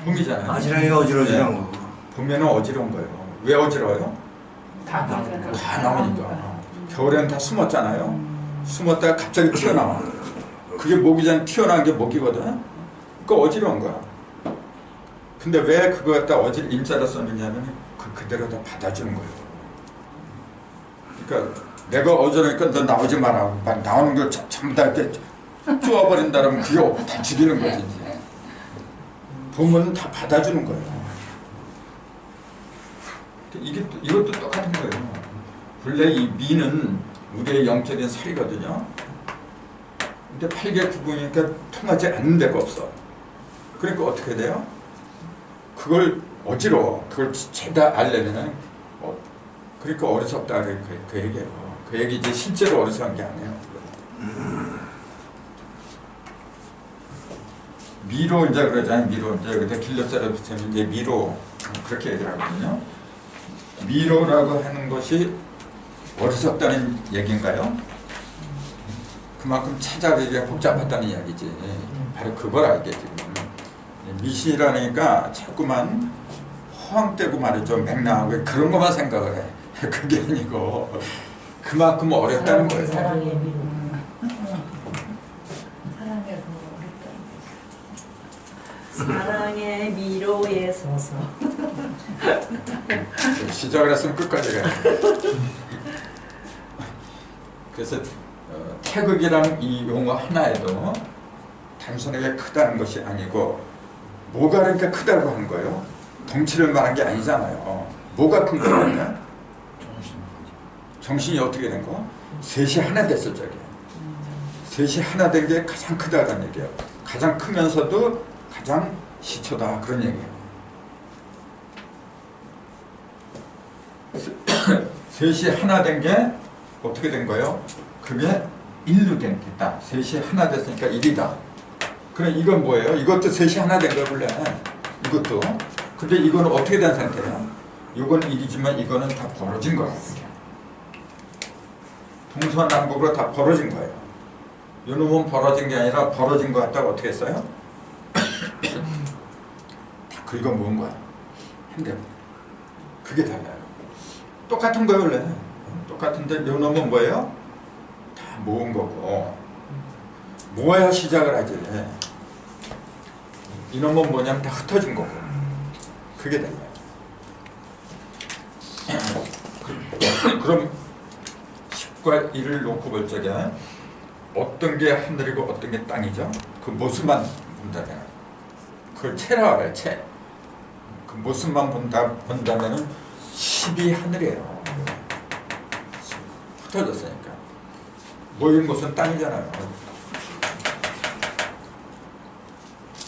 봄이잖아요. 아지랑이 어질어질한 거. 봄에는 어지러운 거예요. 왜 어지러워요? 다 다 나오니까. 겨울에는 다 숨었잖아요. 숨었다가 갑자기 튀어나와. 그게 모기 전에 튀어나온 게 모기거든. 그러니까 어지러운 거야. 근데 왜 그거 갖다 인자로 썼느냐면 그대로 다 받아주는 거예요. 그러니까 내가 어지러우니까 너 나오지 마라. 나오는 걸 전부 다 이렇게 쪼아버린다면 그게 다 죽이는 거지. 이제. 봄은 다 받아주는 거예요. 이것도 똑같은 거예요. 본래 이 미는 우리의 영적인 살이거든요. 근데 8개 구분이니까 통하지 않는 데가 없어. 그러니까 어떻게 돼요? 그걸 어지러워. 그걸 죄다 알려면 그러니까 어리석다 그 얘기예요. 그 얘기 이제 실제로 어리석은 게 아니에요. 미로 이제 그러잖아요. 미로 이제 근데 길러자를 붙이면 이제 미로 그렇게 얘기를 하거든요. 미로라고 하는 것이 어리석다는 얘기인가요? 그만큼 찾아보기가 복잡하다는 이야기지. 바로 그거라 이게 지금. 미시라니까 자꾸만 허황되고 말이죠. 맥락하고 그런 것만 생각을 해. 그게 아니고 그만큼 어렵다는 거예요. 사랑의 미로. 사랑의 어렵다. 사랑의 미로에 서서 시작을 했으면 끝까지 가요. 그래서 태극이라는 이 용어 하나에도 단순하게 크다는 것이 아니고 뭐가 그러니까 크다고 하는 거예요? 덩치를 말한 게 아니잖아요. 뭐가 큰 거냐? 정신이 어떻게 된 거? 셋이 하나 됐을 적에 셋이 하나 된 게 가장 크다는 얘기예요. 가장 크면서도 가장 시초다 그런 얘기예요. 셋이 하나 된 게 어떻게 된 거예요? 그게 일로 됐다. 셋이 하나 됐으니까 일이다. 그럼 이건 뭐예요? 이것도 셋이 하나 된 거예요, 원래. 이것도. 근데 이거는 어떻게 된 상태예요? 이건 일이지만 이거는 다 벌어진 거예요. 동서남북으로 다 벌어진 거예요. 이놈은 벌어진 게 아니라 벌어진 거 같다고 어떻게 했어요? 다 긁어 모은 거야. 한 대. 그게 달라요. 똑같은 거예요, 원래. 똑같은데 이놈은 뭐예요? 다 모은 거고. 모아야 시작을 하지. 이놈은 뭐냐면 다 흩어진 거고. 그게 달라요. 그럼 10과 1을 놓고 볼 적에 어떤 게 하늘이고 어떤 게 땅이죠? 그 모습만 본다면 그걸 채라 그래요. 채. 그 모습만 본다면은 10이 하늘이에요. 흩어졌으니까. 모인 곳은 땅이잖아요.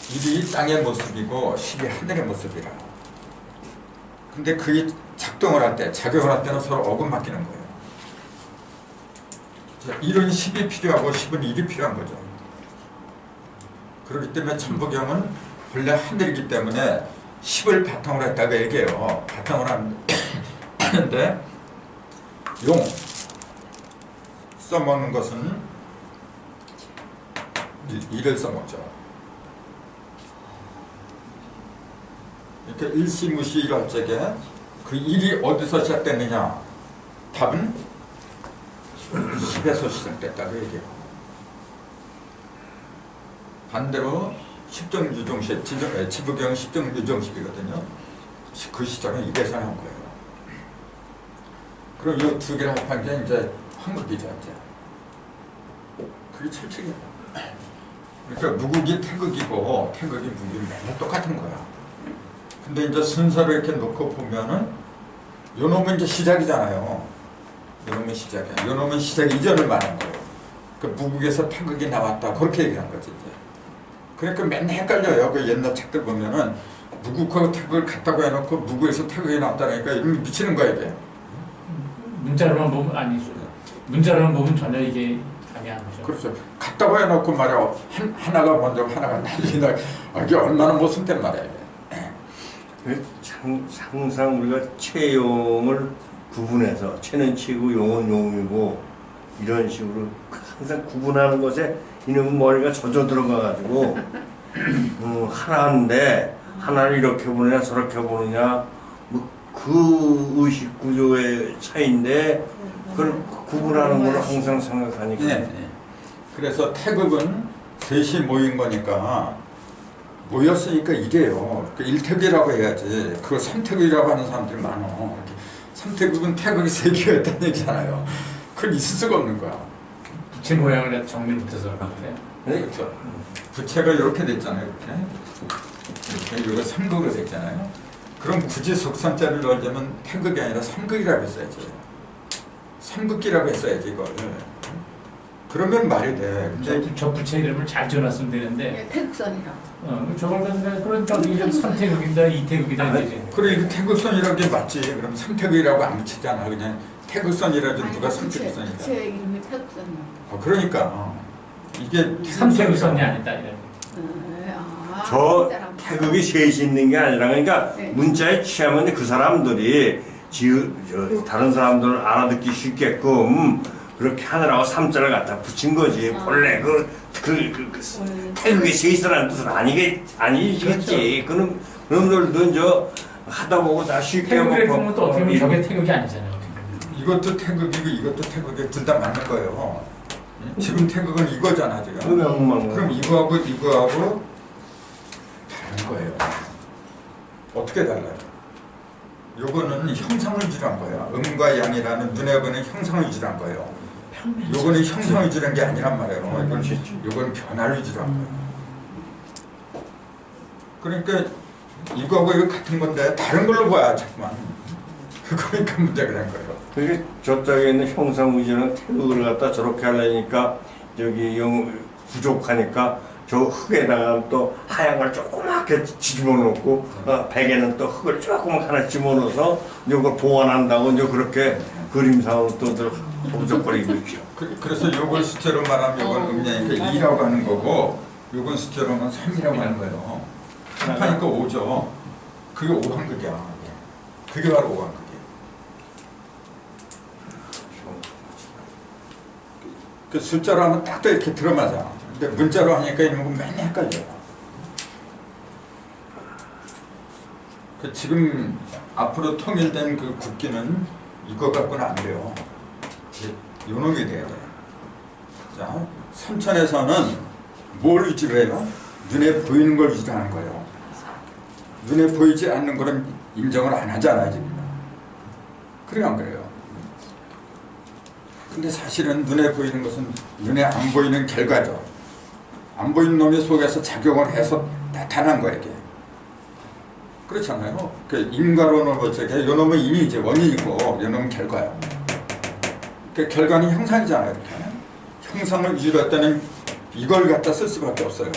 1이 땅의 모습이고 10이 하늘의 모습이라. 근데 그게 작동을 할 때, 작용을 할 때는 서로 어긋맞기는 거예요. 1은 10이 필요하고 10은 1이 필요한 거죠. 그렇기 때문에 천부경은 본래 하늘이기 때문에 10을 바탕으로 했다고 얘기해요. 바탕으로 하는데 용 써먹는 것은 1을 써먹죠. 이렇게 일시무시할 적에 그 1이 어디서 시작됐느냐? 답은 10에서 시작됐다고 얘기해요. 반대로 십정유종식, 지부경 십정유종식이거든요. 그 시작은 1에서 나온 거예요. 그럼 이 두 개를 합한 게 이제 황극이죠, 이제. 그게 철칙이에요. 그러니까 무국이 태극이고 태극이 무국이 맨날 똑같은 거야. 근데 이제 순서를 이렇게 놓고 보면은 요 놈은 이제 시작이잖아요. 요 놈은 시작이야. 요 놈은 시작 이전을 말한 거예요. 그 무국에서 태극이 나왔다. 그렇게 얘기한 거지, 이제. 그러니까 맨날 헷갈려요. 그 옛날 책들 보면은 무국하고 태극을 같다고 해놓고 무국에서 태극이 나왔다니까 이미 미치는 거야, 이게. 문자로만 보면 문자로만 보면 전혀 이게 감이 안 오죠. 그렇죠. 갖다고 해놓고 말이야 하나가 먼저 하나가 날리나 이게 얼마나 모순된 말이야. 항상 우리가 체용을 구분해서 체는 체고 용은 용이고 이런 식으로 항상 구분하는 것에 이놈 머리가 젖어 들어가가지고 하나인데 하나를 이렇게 보느냐 저렇게 보느냐 뭐 그 의식 구조의 차이인데 그걸 구분하는 걸 항상 생각하니까. 네. 그래서 태극은 셋이 모인 거니까 모였으니까 이래요. 그 일태극이라고 해야지. 그거 삼태극이라고 하는 사람들이 많어. 삼태극은 태극이 세 개였다는 얘기잖아요. 그건 있을 수가 없는 거야. 부채 모양을 정밀 붙여서 그런데. 네, 그렇죠. 부채가 이렇게 됐잖아요. 이렇게. 이거 삼극으로 됐잖아요. 그럼 굳이 속삼자를 넣으려면 태극이 아니라 삼극이라고 했어야지. 삼극기라고 했어야지 이걸. 그러면 말이 돼. 근데 저 부채 이름을 잘 지어놨으면 되는데. 네, 태극선이라고. 저걸 그러니까 이게 3태극이다 2태극이다 이제. 그래 이거 태극선이라는 게 맞지. 그럼 삼태극이라고 안 붙이잖아. 그냥 태극선이라지 누가 삼태극선이다. 부채 이름이 태극선이라고. 그러니까 이게 3태극선이 아니다 이런. 저 태극이 셋이 있는 게 아니라 그러니까 네. 문자에 취하면 그 사람들이 다른 사람들을 알아듣기 쉽게끔 그렇게 하느라고 삼자를 갖다 붙인 거지. 본래 태극이 셋이라는 뜻은 아니겠지. 그럼 그놈들도 저 하다 보고 다 쉽게 태극이라는 것도 어떻게 보면 저게 태극이 아니잖아요. 이것도 태극이고 이것도 태극이 둘 다 맞는 거예요. 지금 태극은 이거잖아 지금. 그럼 이거하고 다른 거예요. 어떻게 달라요? 요거는 형상을 유지한 거예요. 음과 양이라는 눈에 보이는 형상을 유지한 거예요. 요거는 형상을 유지한 게 아니란 말이에요. 요건 변화를 유지한 거예요. 그러니까 이거하고 이거 같은 건데 다른 걸로 봐야 자꾸만. 그러니까 문제가 된 거예요. 그게 저쪽에 있는 형상 위주는 태극을 갖다 저렇게 하려니까 저기 부족하니까 저 흙에다가 또 하얀 걸 조그맣게 집어넣고 백에는 또 흙을 조금 하나 집어넣어서 이걸 보완한다고 이제 그렇게 그림상으로 또들 부족거리고 있죠. 그래서 요걸 숫자로 말하면 요건 음량이니까 2라고 하는 거고 요건 숫자로 하면 3이라고 하는 거예요. 3파니까 5죠. 그게 5한극이야. 그게 바로 5한극이에요. 그 숫자로 하면 딱 이렇게 들어맞아. 근데 문자로 하니까 이런 거 맨날 헷갈려요. 그 지금 앞으로 통일된 그 국기는 이거 갖고는 안 돼요. 요놈이 돼야 돼요. 자, 선천에서는 뭘 유지를 해요? 눈에 보이는 걸 유지하는 거예요. 눈에 보이지 않는 거는 인정을 안 하잖아요, 지금. 그래요, 안 그래요? 근데 사실은 눈에 보이는 것은 눈에 안 보이는 결과죠. 안 보이는 놈이 속에서 작용을 해서 나타난 거예요, 이게. 그렇잖아요. 그 인과론을 볼 적에 요 놈은 이미 이제 원인이고 요 놈은 결과예요. 그 결과는 형상이잖아요, 이렇게. 형상을 유지할 때는 이걸 갖다 쓸 수밖에 없어요.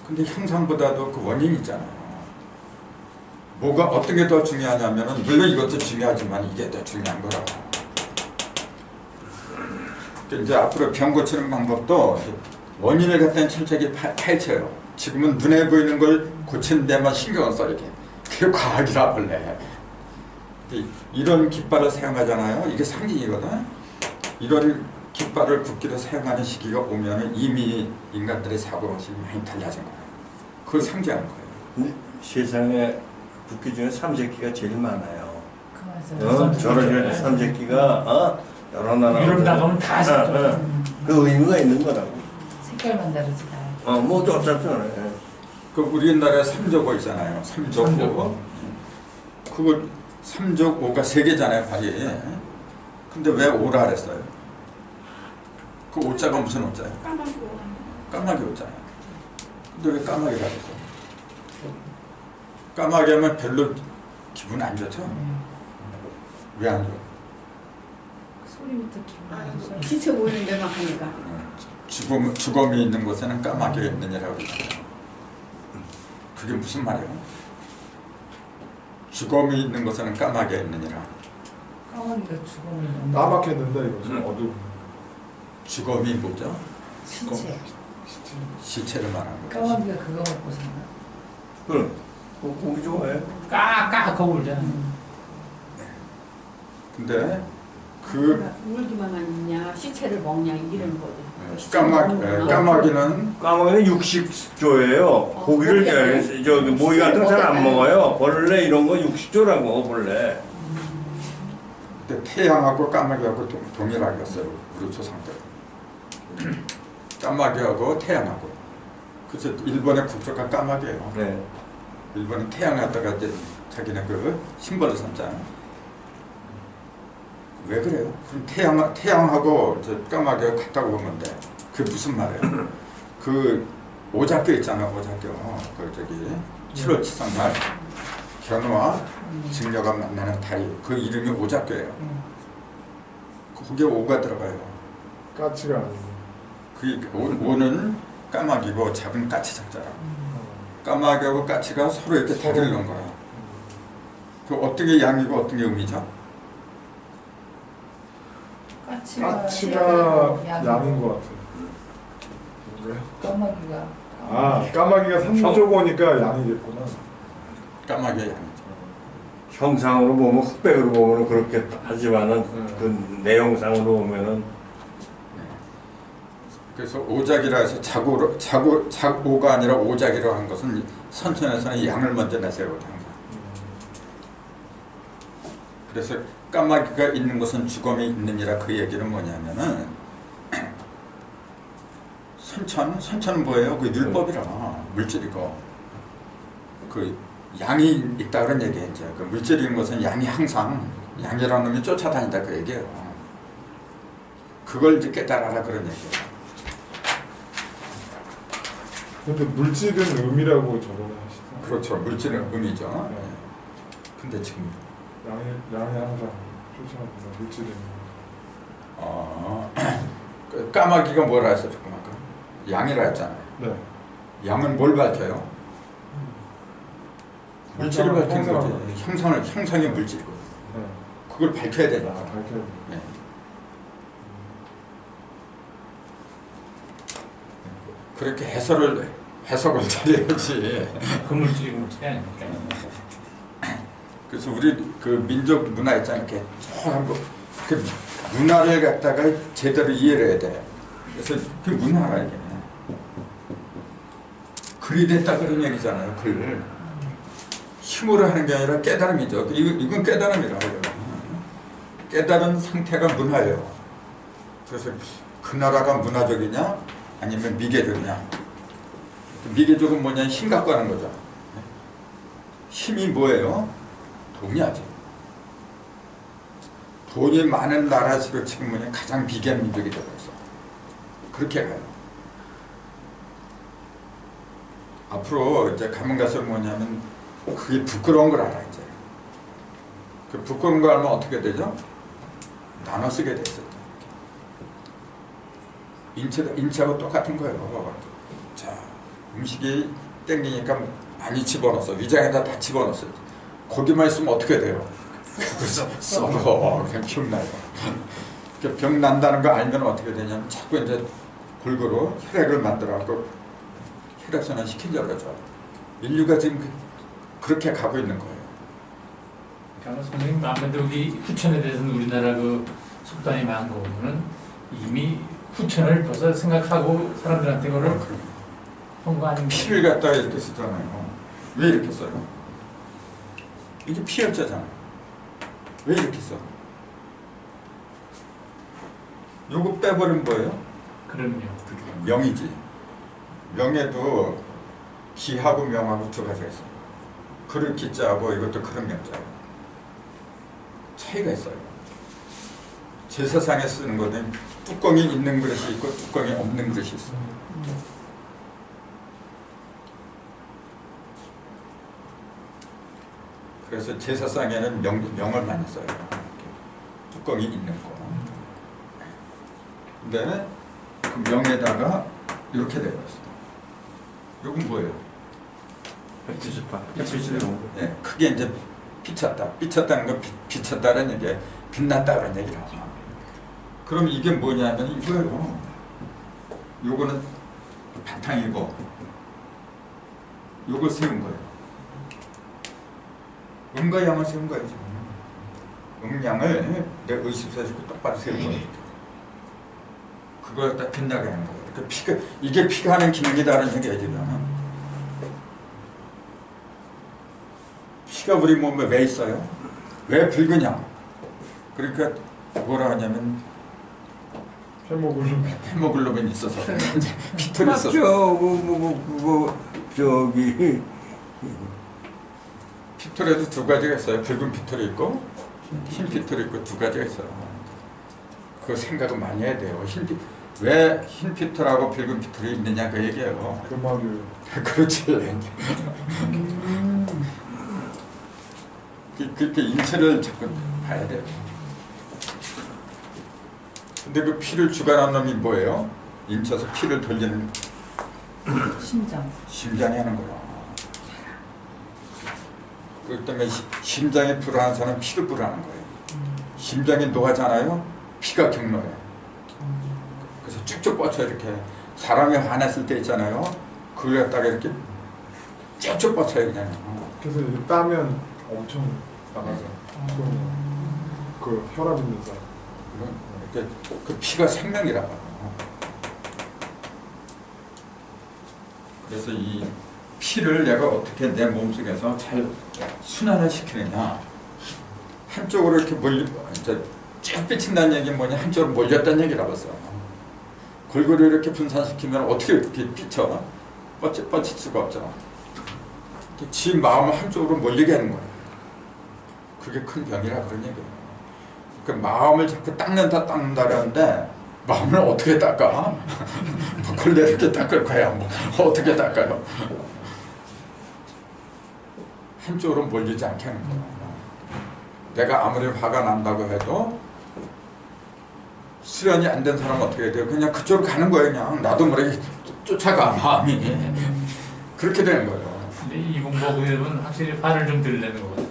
근데 형상보다도 그 원인이 있잖아요. 뭐가 어떤 게 더 중요하냐면은 물론 이것도 중요하지만 이게 더 중요한 거라고. 이제 앞으로 병 고치는 방법도 원인을 갖다는 철저하게 파헤쳐요. 지금은 눈에 보이는 걸 고치는 데만 신경을 써 이렇게. 그게 과학이라 원래. 이런 깃발을 사용하잖아요. 이게 상징이거든. 이런 깃발을 국기로 사용하는 시기가 오면은 이미 인간들의 사고방식이 많이 달라진 거예요. 그걸 상징하는 거예요. 근데 세상에 국기 중에 삼색기가 제일 많아요. 맞아요. 저런 삼색기가 여러 나라 유럽 나가면 다 샀죠. 그 의미가 있는 거라고. 색깔만 다르지 다. 뭐 어차피 그 우리나라에 3족 있잖아요. 3족 5. 그거 3족 5가 3개잖아요, 발이. 근데 왜 5라 그랬어요? 그 5자가 무슨 5자예요? 까마귀 5자예요. 근데 왜 까마귀라 그랬어요? 까마귀 하면 별로 기분 안 좋죠? 왜 안 좋아요? 소리부터 기분. 지쳐 보이는 데만 하니까. 죽음이 있는 곳에는 까마귀가 있느냐라고 그러잖아요. 그게 무슨 말이에요? 죽음이 있는 곳에는 까마귀가 있느니라. 까마귀가 죽으면 까맣겠는데 이거 좀 어두운 주검이 뭐죠? 시체. 시체를 말하는 거죠. 까마귀가 그거 먹고 산다. 그럼 고기 좋아해. 까까하고 울잖아. 근데 그 울기만 하냐 시체를 먹냐 이런 거죠. 까마귀는 까마귀는 육식조예요. 고기를 저기 모이 같은 거 잘 안 먹어요. 벌레 이런 거 육식조라고 벌레. 근데 태양하고 까마귀하고 동일하겠어요. 우리 조상들. 까마귀하고 태양하고. 그래서 일본의 국조가 까마귀예요. 네. 일본은 태양 갖다가 이제 자기네 그 심벌을 삼잖아요. 왜 그래요? 그럼 태양하고 저 까마귀가 같다고 보면 돼. 그게 무슨 말이에요? 그 오작교 있잖아, 오작교. 그 저기 7월 7성날 견우와 증녀가 만나는 다리. 그 이름이 오작교예요. 거기에 오가 들어가요. 까치가 아니고 그 오는 까마귀고 잡은 까치 잡자라. 까마귀하고 까치가 서로 이렇게 다리를 넣은 거야. 그 어떤 게 양이고 어떤 게 음이죠? 까치가 양인 것 같아요. 뭔가요? 까마귀가 아 까마귀가 삼조고니까 양이겠구나. 까마귀가 양이죠. 형상으로 보면 흑백으로 보면 그렇게 하지만은 그 내용상으로 보면은 그래서 오작이라 해서 자고가 아니라 오작이라고 한 것은 선천에서는 양을 먼저 내세우거든 항상. 그래서 까마귀가 있는 곳은 죽음이 있느니라 그 얘기는 뭐냐면은 선천은 뭐예요? 그 율법이라 물질이고 그 양이 있다 그런 얘기예요. 이제 그 물질인 것은 양이 항상 양이라는 놈이 쫓아다닌다 그 얘기예요. 그걸 이제 깨달아라 그런 얘기예요. 근데 물질은 음이라고 저번에 하시죠. 그렇죠. 물질은 음이죠. 네. 근데 지금 양이 항상 쫓아갑니다. 물질은. 그 까마귀가 뭐라 했어 조금 아까? 양이라 했잖아요. 네. 양은 뭘 밝혀요? 물질을 밝히는 거지. 형상이 물질이고. 네. 그걸 밝혀야 되니까. 밝혀야 돼. 네. 그렇게 해석을 잘해야지. 그 물질이 물질이 아니니까. 그래서 우리 그 민족 문화 있잖아요. 이렇게 한번 그 문화를 갖다가 제대로 이해를 해야 돼. 그래서 그 문화가 이게 글이 됐다 그런 얘기잖아요. 글 힘으로 하는 게 아니라 깨달음이죠. 이건 깨달음이라고. 깨달은 상태가 문화예요. 그래서 그 나라가 문화적이냐 아니면 미개적이냐. 미개적은 뭐냐 힘 갖고 하는 거죠. 힘이 뭐예요? 돈이야지. 돈이 많은 나라시로 지금 뭐냐 가장 비계한 민족이 되어서 그렇게 가요. 앞으로 이제 가면 갈수록 뭐냐면 그게 부끄러운 걸 알아 이제. 그 부끄러운 걸 알면 어떻게 되죠? 나눠 쓰게 돼 있어요. 인체하고 똑같은 거예요. 자, 음식이 땡기니까 많이 집어넣었어. 위장에다 다 집어넣었어. 거기만 있으면 어떻게 돼요? 그래서 썩어. 그냥 병나요. 병 난다는 거 알면 어떻게 되냐면 자꾸 이제 골고루 혈액을 만들어갖고 혈액순환 시키려고 그러죠. 인류가 지금 그렇게 가고 있는 거예요. 그러니까 선생님 아무래도 여기 후천에 대해서는 우리나라 그 속담이 많은 거 보면은 이미 후천을 벌써 생각하고 사람들한테 그거를 한 거 아닌가? 피를 갖다가 이렇게 쓰잖아요. 왜 이렇게 써요? 이게 피혈자잖아. 왜 이렇게 써? 요거 빼버리면 뭐예요? 그럼요. 명이지. 명에도 기하고 명하고 두 가지가 있어요. 그릇 기자하고 이것도 그릇 명자예요. 차이가 있어요. 제사상에 쓰는 거는 뚜껑이 있는 그릇이 있고 뚜껑이 없는 그릇이 있어요. 그래서 제사상에는 명을 많이 써요. 뚜껑이 있는 거. 근데 그 명에다가 이렇게 되어 있어요. 이건 뭐예요? 햇빛이 들어온 거. 예, 크게 이제 비쳤다. 비쳤다는 건 비쳤다는 얘기예요. 빛났다 그런 얘기를 하죠. 그럼 이게 뭐냐면 이거예요. 요거는 바탕이고 요걸 세운 거예요. 음과 양을 세운 거예요. 음양을 내 의식사시고 똑바로 세운 거예요. 그걸 딱 빛나게 하는 거예요. 그 피가, 이게 피가 하는 기능이다라는 얘기야 지금. 피가 우리 몸에 왜 있어요? 왜 붉으냐? 그러니까 뭐라 하냐면 헤모글로빈이 있어서 피털이 있어서 저기 피털에도 두 가지가 있어요. 붉은 피털이 있고 흰 피털이 있고 두 가지가 있어요. 그 생각을 많이 해야 돼요. 왜 흰 피털하고 붉은 피털이 있느냐 그 얘기예요. 그 말이에요. 그렇지. 그렇게 인체를 자꾸 봐야 돼요. 근데 그 피를 주관하는 놈이 뭐예요? 인쳐서 피를 돌리는 심장이 하는 거야. 그렇기 때문에 심장이 불안한 사람은 피를 불안한 거예요. 심장이 노하잖아요. 피가 경로해요. 그래서 쭉쭉 뻗쳐 이렇게. 사람이 화냈을 때 있잖아요. 그걸 갖다가 이렇게 쭉쭉 뻗쳐요 그냥. 그래서 이제 따면 엄청 나가죠. 그 혈압 있는 사람. 그 피가 생명이라고. 그래서 이 피를 내가 어떻게 내 몸속에서 잘 순환을 시키느냐. 한쪽으로 이렇게 이제 쭉 삐친다는 얘기는 뭐냐. 한쪽으로 몰렸다는 얘기라고 써. 골고루 이렇게 분산시키면 어떻게 이렇게 삐쳐? 뻗칠 수가 없잖아. 지 마음을 한쪽으로 몰리게 하는 거야. 그게 큰 병이라 그런 얘기예요. 그 마음을 자꾸 닦는다라는데 마음을 어떻게 닦아? 걸레 이렇게 닦을 거야. 뭐 어떻게 닦아요? 한쪽으로 몰리지 않게 하는 거야. 내가 아무리 화가 난다고 해도 수련이 안 된 사람은 어떻게 해야 돼요? 그냥 그쪽으로 가는 거예요. 그냥 나도 모르게 쫓아가 마음이. 그렇게 되는 거예요. 근데 이 공부하고 되면 확실히 화를 좀 덜 내는 것 같아요.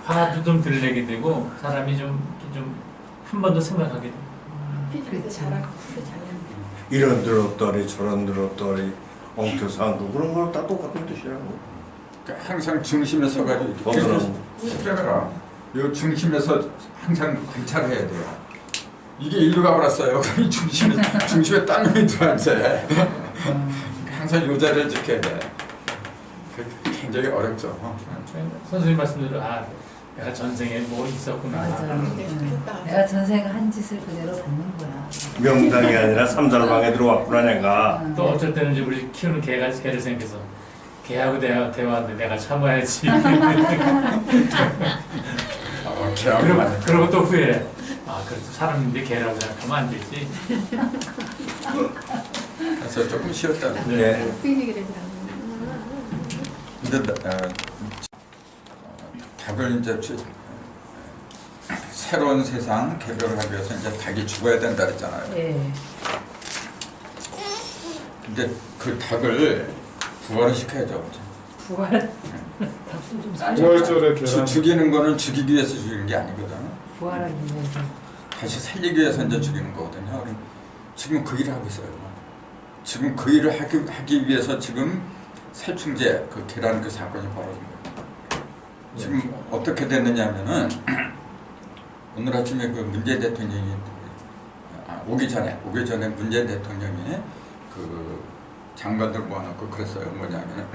화도 좀 덜 내게 되고 사람이 좀 한 번 더 생각하게 돼요. 피부도 잘하고 피도 잘하는 이런 들었더니 저런 들었더니 엉터상도 그런 거 다 똑같은 뜻이라고. 그러니까 항상 중심에 서가지고 그래라. 요 중심에서 항상 관찰해야 돼요. 이게 일로 가버렸어요. 그럼 중심에 딴 놈이 들어앉아. 항상 요 자리를 지켜야 돼. 굉장히 어렵죠. 선생님 말씀대로 내가 전생에 뭐 있었구나. 내가 전생 한 짓을 그대로 받는 거야. 명당이 아니라 삼살방에 들어왔구나 내가. 또 어쩔 때는 이제 우리 키우는 개를 생겨서 개하고 대화하는데 내가 참아야지. 그러고 또 후회해. 그래도 사람인데 개라고 생각하면 안 되지. 그래서 조금 쉬었다. 네. 근데 닭을 이제 새로운 세상 개별하기 위해서 이제 닭이 죽어야 된다 그랬잖아요. 예. 근데 그 닭을 부활을 시켜야죠. 부활. 닭도 좀 살려. 부활절에 계란. 죽이는 거는 죽이기 위해서 죽이는 게 아니거든. 부활하기 위해서. 다시 살리기 위해서 이제 죽이는 거거든요. 지금 그 일을 하고 있어요. 지금 그 일을 하기 위해서 지금 살충제 그 계란 그 사건이 벌어진 거예요. 지금 어떻게 됐느냐면은 오늘 아침에 그 문재인 대통령이 오기 전에 문재인 대통령이 그 장관들 모아놓고 그랬어요. 뭐냐면은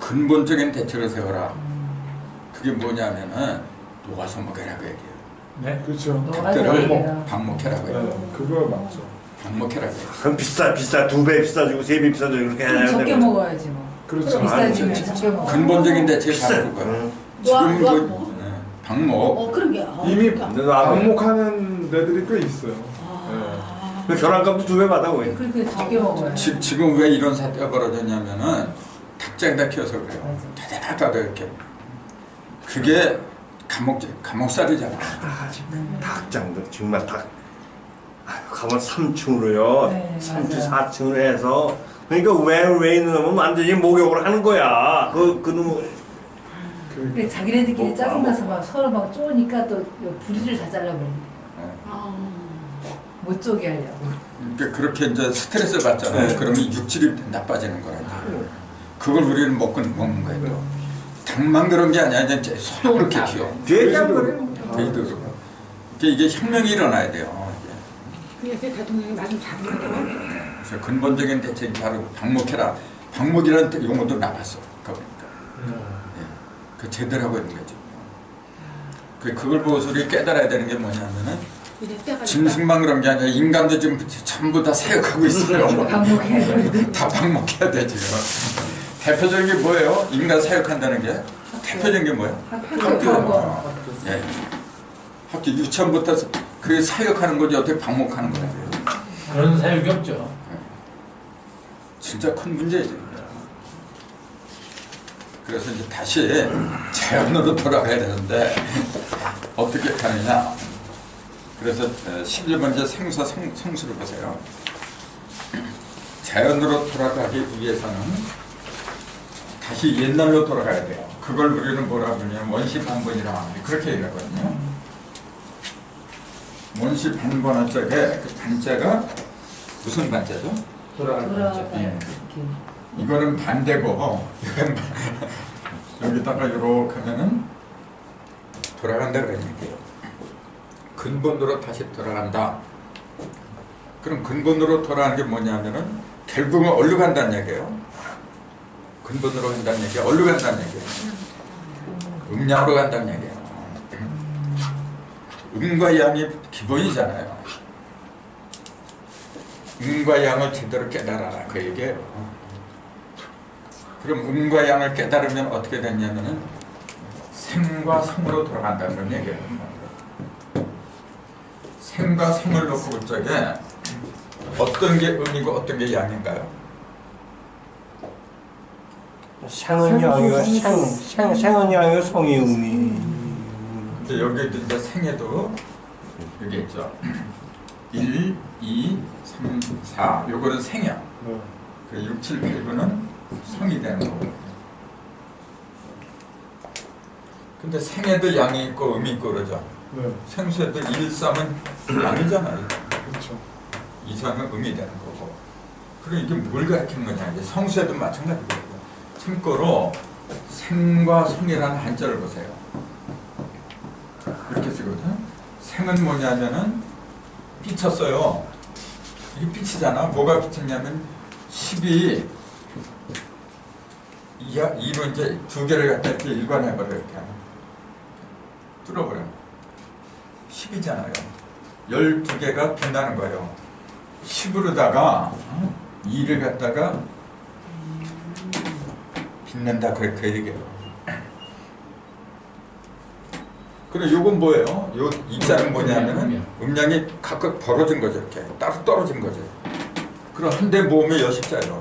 근본적인 대책을 세워라. 그게 뭐냐면은 녹아서 먹여라고 얘기해요. 네? 그렇죠. 닭들을 방목해라고 해요. 네, 그거 맞죠. 방목해라고 해요. 그럼 비싸 2배 비싸주고 3배 비싸주고 그렇게 해야 적게 되는 거지. 먹어야지 뭐. 그렇죠. 비싸지면 아니, 적게 먹어. 근본적인 대책이 바로 그거예요. 지금 방목 그러게. 이미 근데 나 방목하는 데들이 꽤 있어요. 그 결혼값도 2배 받아 보이. 그렇게 적게 먹어야지. 지금 왜 이런 사태가 벌어졌냐면은 닭장에다 키워서 그래요. 다다다다 이렇게. 그게 감옥살이잖아. 닭장들 정말 가면 3층으로요. 네, 3층, 맞아요. 4층으로 해서 그러니까 왜 있는 놈은 완전히 목욕을 하는 거야. 그 놈. 근데 자기네들끼리 뭐, 짜증나서 막 서로 막 쪼으니까 또 부리를 다 잘라버리네. 못 쪼게 하려고. 그러니까 그렇게 이제 스트레스를 받잖아요. 네. 그러면 육질이 나빠지는 거라죠. 그걸 우리는 먹는 거예요. 닭만 그런 게 아니라 이제 소도 그렇게 키워. 돼지도 그래요. 돼지도 그렇고. 이게 혁명이 일어나야 돼요. 그래서 대통령이 말좀 잘하더라고요. 그래서 근본적인 대책이 바로 방목해라. 방목이라는 용어도 나왔어. 그러니까. 그 제대로 하고 있는 거죠. 그걸 보고서 우리 깨달아야 되는 게 뭐냐면은 짐승만 그런 게 아니라 인간도 지금 전부 다 사역하고 있어요. 방목해야 돼. 다 방목해야 돼 지금. 대표적인 게 뭐예요? 인간 사역한다는 게 대표적인 게 뭐예요? 학교. 예. 학교 유치원부터 그 사역하는 거지 어떻게 방목하는 거예요? 그런 사역이 없죠. 진짜 큰 문제죠. 그래서 이제 다시 자연으로 돌아가야 되는데 어떻게 하느냐. 그래서 11번째 생사 성수를 보세요. 자연으로 돌아가기 위해서는 다시 옛날로 돌아가야 돼요. 그걸 우리는 뭐라 그러냐면 원시반본이라 그렇게 얘기하거든요. 원시반본한 쪽에 그 반자가 무슨 반자죠? 돌아가다. 예. 이거는 반대고 여기다가 이렇게 하면은 돌아간다 그런 얘기예요. 근본으로 다시 돌아간다. 그럼 근본으로 돌아가는 게 뭐냐면은 결국은 어디로 간다는 얘기예요. 근본으로 간다는 얘기야. 어디로 간다는 얘기예요. 음양으로 간다는 얘기예요. 음과 양이 기본이잖아요. 음과 양을 제대로 깨달아라 그 얘기예요. 그럼 음과 양을 깨달으면 어떻게 됐냐면은 생과 성으로 돌아간다는 그런 얘기예요. 생과 성을 놓고 볼 적에 어떤 게 음이고 어떤 게 양인가요? 생은 양이고 생은 양이고 성이 음이. 근데 여기도 이제 생에도 여기 있죠. 1, 2, 3, 4 요거는 생이야. 그 6, 7, 8, 9는 성이 되는 거고. 근데 생에도 양이 있고 음이 있고 그러죠. 생수에도 1, 3은 양이잖아요. 그렇죠. 2, 3은 음이 되는 거고. 그럼 이게 뭘 가리키는 거냐. 이제 성수에도 마찬가지고. 참고로 생과 성이라는 한자를 보세요. 이렇게 쓰거든. 생은 뭐냐면은 삐쳤어요. 이게 삐치잖아. 뭐가 삐쳤냐면 10이 2로 이제 두 개를 갖다 이렇게 일관해버려 이렇게 뚫어버려. 10이잖아요. 12개가 빛나는 거예요. 10으로다가 2를 갖다가 빛낸다 그렇게 얘기해요. 그럼 요건 뭐예요? 요 입자는 뭐냐면은 음량이 각각 벌어진 거죠. 이렇게 따로 떨어진 거죠. 그럼 한 대 모으면 여십자예요.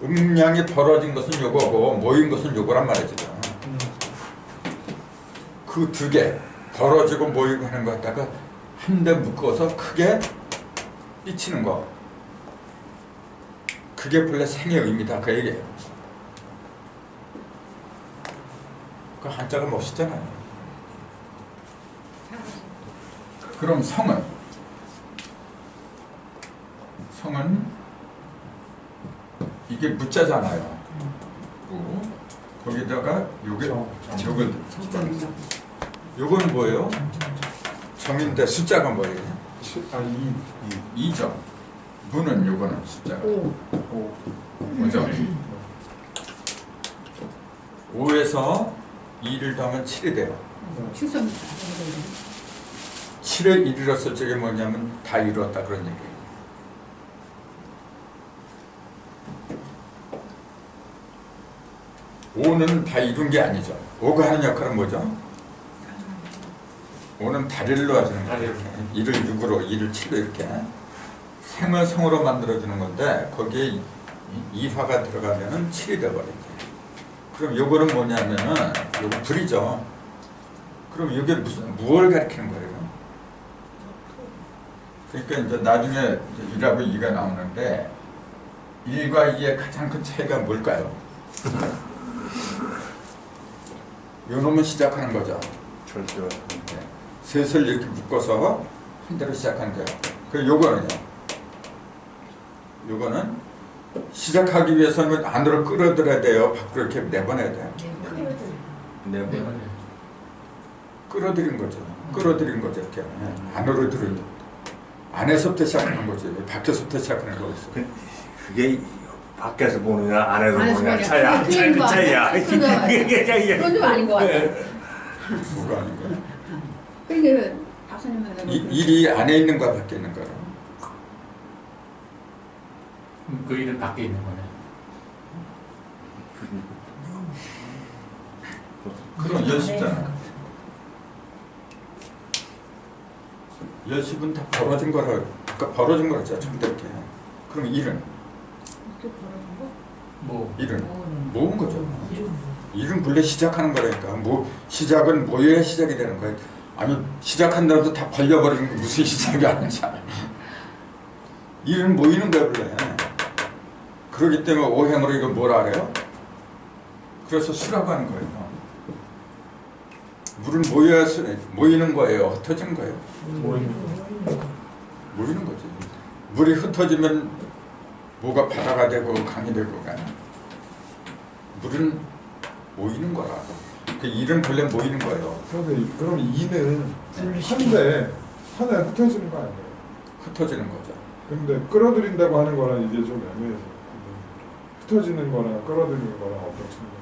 음량이 벌어진 것은 요거고 모인 것은 요거란 말이죠. 그 두 개 벌어지고 모이고 하는 거 갖다가 한 대 묶어서 크게 삐치는 거. 그게 본래 생의 의미다 그 얘기예요. 그 한자가 멋있잖아요. 그럼 성은 이게 무자잖아요. 거기다가 요걸 요건 뭐예요? 정인데 숫자가 뭐예요? 2죠. 무는 요거는 숫자가 5죠. 5에서 2를 더하면 7이 돼요. 출석 7을 이르렀을 적에 뭐냐면 다 이루었다 그런 얘기예요. 오는 다 이룬 게 아니죠. 5가 하는 역할은 뭐죠? 5는 다리를 놓아주는 거예요. 1을 6으로 2를 7로 이렇게 생을 성으로 만들어주는 건데 거기에 2화가 들어가면은 7이 돼버리죠. 그럼 요거는 뭐냐면은 요거 불이죠. 그럼 이게 무엇을 가리키는 거예요? 그러니까 이제 나중에 1하고 2가 나오는데 1과 2의 가장 큰 차이가 뭘까요? 놈은 시작하는 거죠. 절대. 셋을 이렇게 묶어서 한 대로 시작하는 거예요. 그 요거는 시작하기 위해서는 안으로 끌어들여야 돼요. 밖으로 이렇게 내보내야 돼요. 네. 끌어들인 거죠. 끌어들인 거죠. 이렇게 안으로 들어. 안에서부터 시작하는 거지. 밖에서부터 시작하는 거였어. 그게 밖에서 보느냐 안에서 안에서 보느냐 보냐. 차이야. 그게 틀린 거 차이야. 아니야. 그건 좀 아닌 것 같아. 뭐가 아닌 거야. 그러니까 박사님 말대로 일이 안에 있는 거야, 밖에 있는 거야. 그 일은 밖에 있는 거네. 그럼 열십잖아. 열십은 다 벌어진 거라. 아까 벌어진 거라 했잖아. 처음부터 이렇게. 그럼 일은? 또 벌어진 거? 뭐 일은? 모은 거죠. 일은 본래 시작하는 거라니까. 뭐 시작은 모여야 시작이 되는 거야. 아니 시작한다고 다 벌려버리는 게 무슨 시작이 아닌지 알아. 일은 모이는 거야 본래. 그렇기 때문에 오행으로 이거 뭐라 그래요? 그래서 수라고 하는 거예요. 물은 모여야 모이는 거예요. 흩어지는 거예요. 모이는 거지. 물이 흩어지면 뭐가 바다가 되고 강이 되고 가요. 물은 모이는 거라고. 그 일은 본래 모이는 거예요. 그럼 이는 한에 흩어지는 거 아니에요? 흩어지는 거죠. 근데 끌어들인다고 하는 거랑 이게 좀 애매해서 흩어지는 거랑 끌어들이는 거랑 어떤 차이가?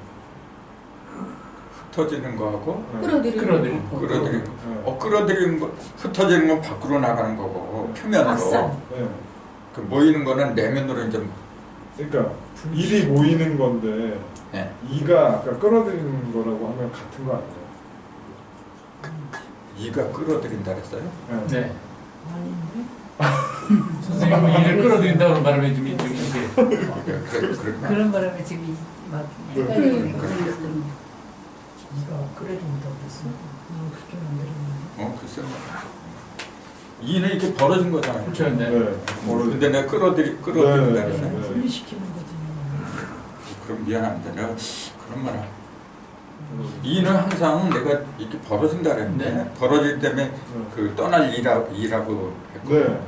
흩어지는 거하고 끌어들이는 거. 끌어들이는 거. 네. 끌어들이는 거, 흩어지는 건 밖으로 나가는 거고 표면으로. 네. 그 모이는 거는 내면으로 이제. 그러니까 일이 모이는 건데 네. 이가 아까 끌어들이는 거라고 하면 같은 거 아니에요? 이가 끌어들인다 그랬어요? 네. 선생님은 일을 끌어들인다고 말하면 좀 이게 그렇구나. 그런 바람에 지금 막 네. 헷갈리는 그런 거예요. 것들은. 네가 끌어준다고 그랬어? 그렇게 만들었는데. 글쎄요. 이는 이렇게 벌어진 거잖아요. 그렇죠. 네. 근데 내가 끌어들인다 그랬어요. 네. 분리시키는 거지. 그럼 미안합니다. 내가 그런 말 이는 항상 내가 이렇게 벌어진다 그랬는데 네. 벌어질 때문에 그 떠날 일하고 했거든요. 네.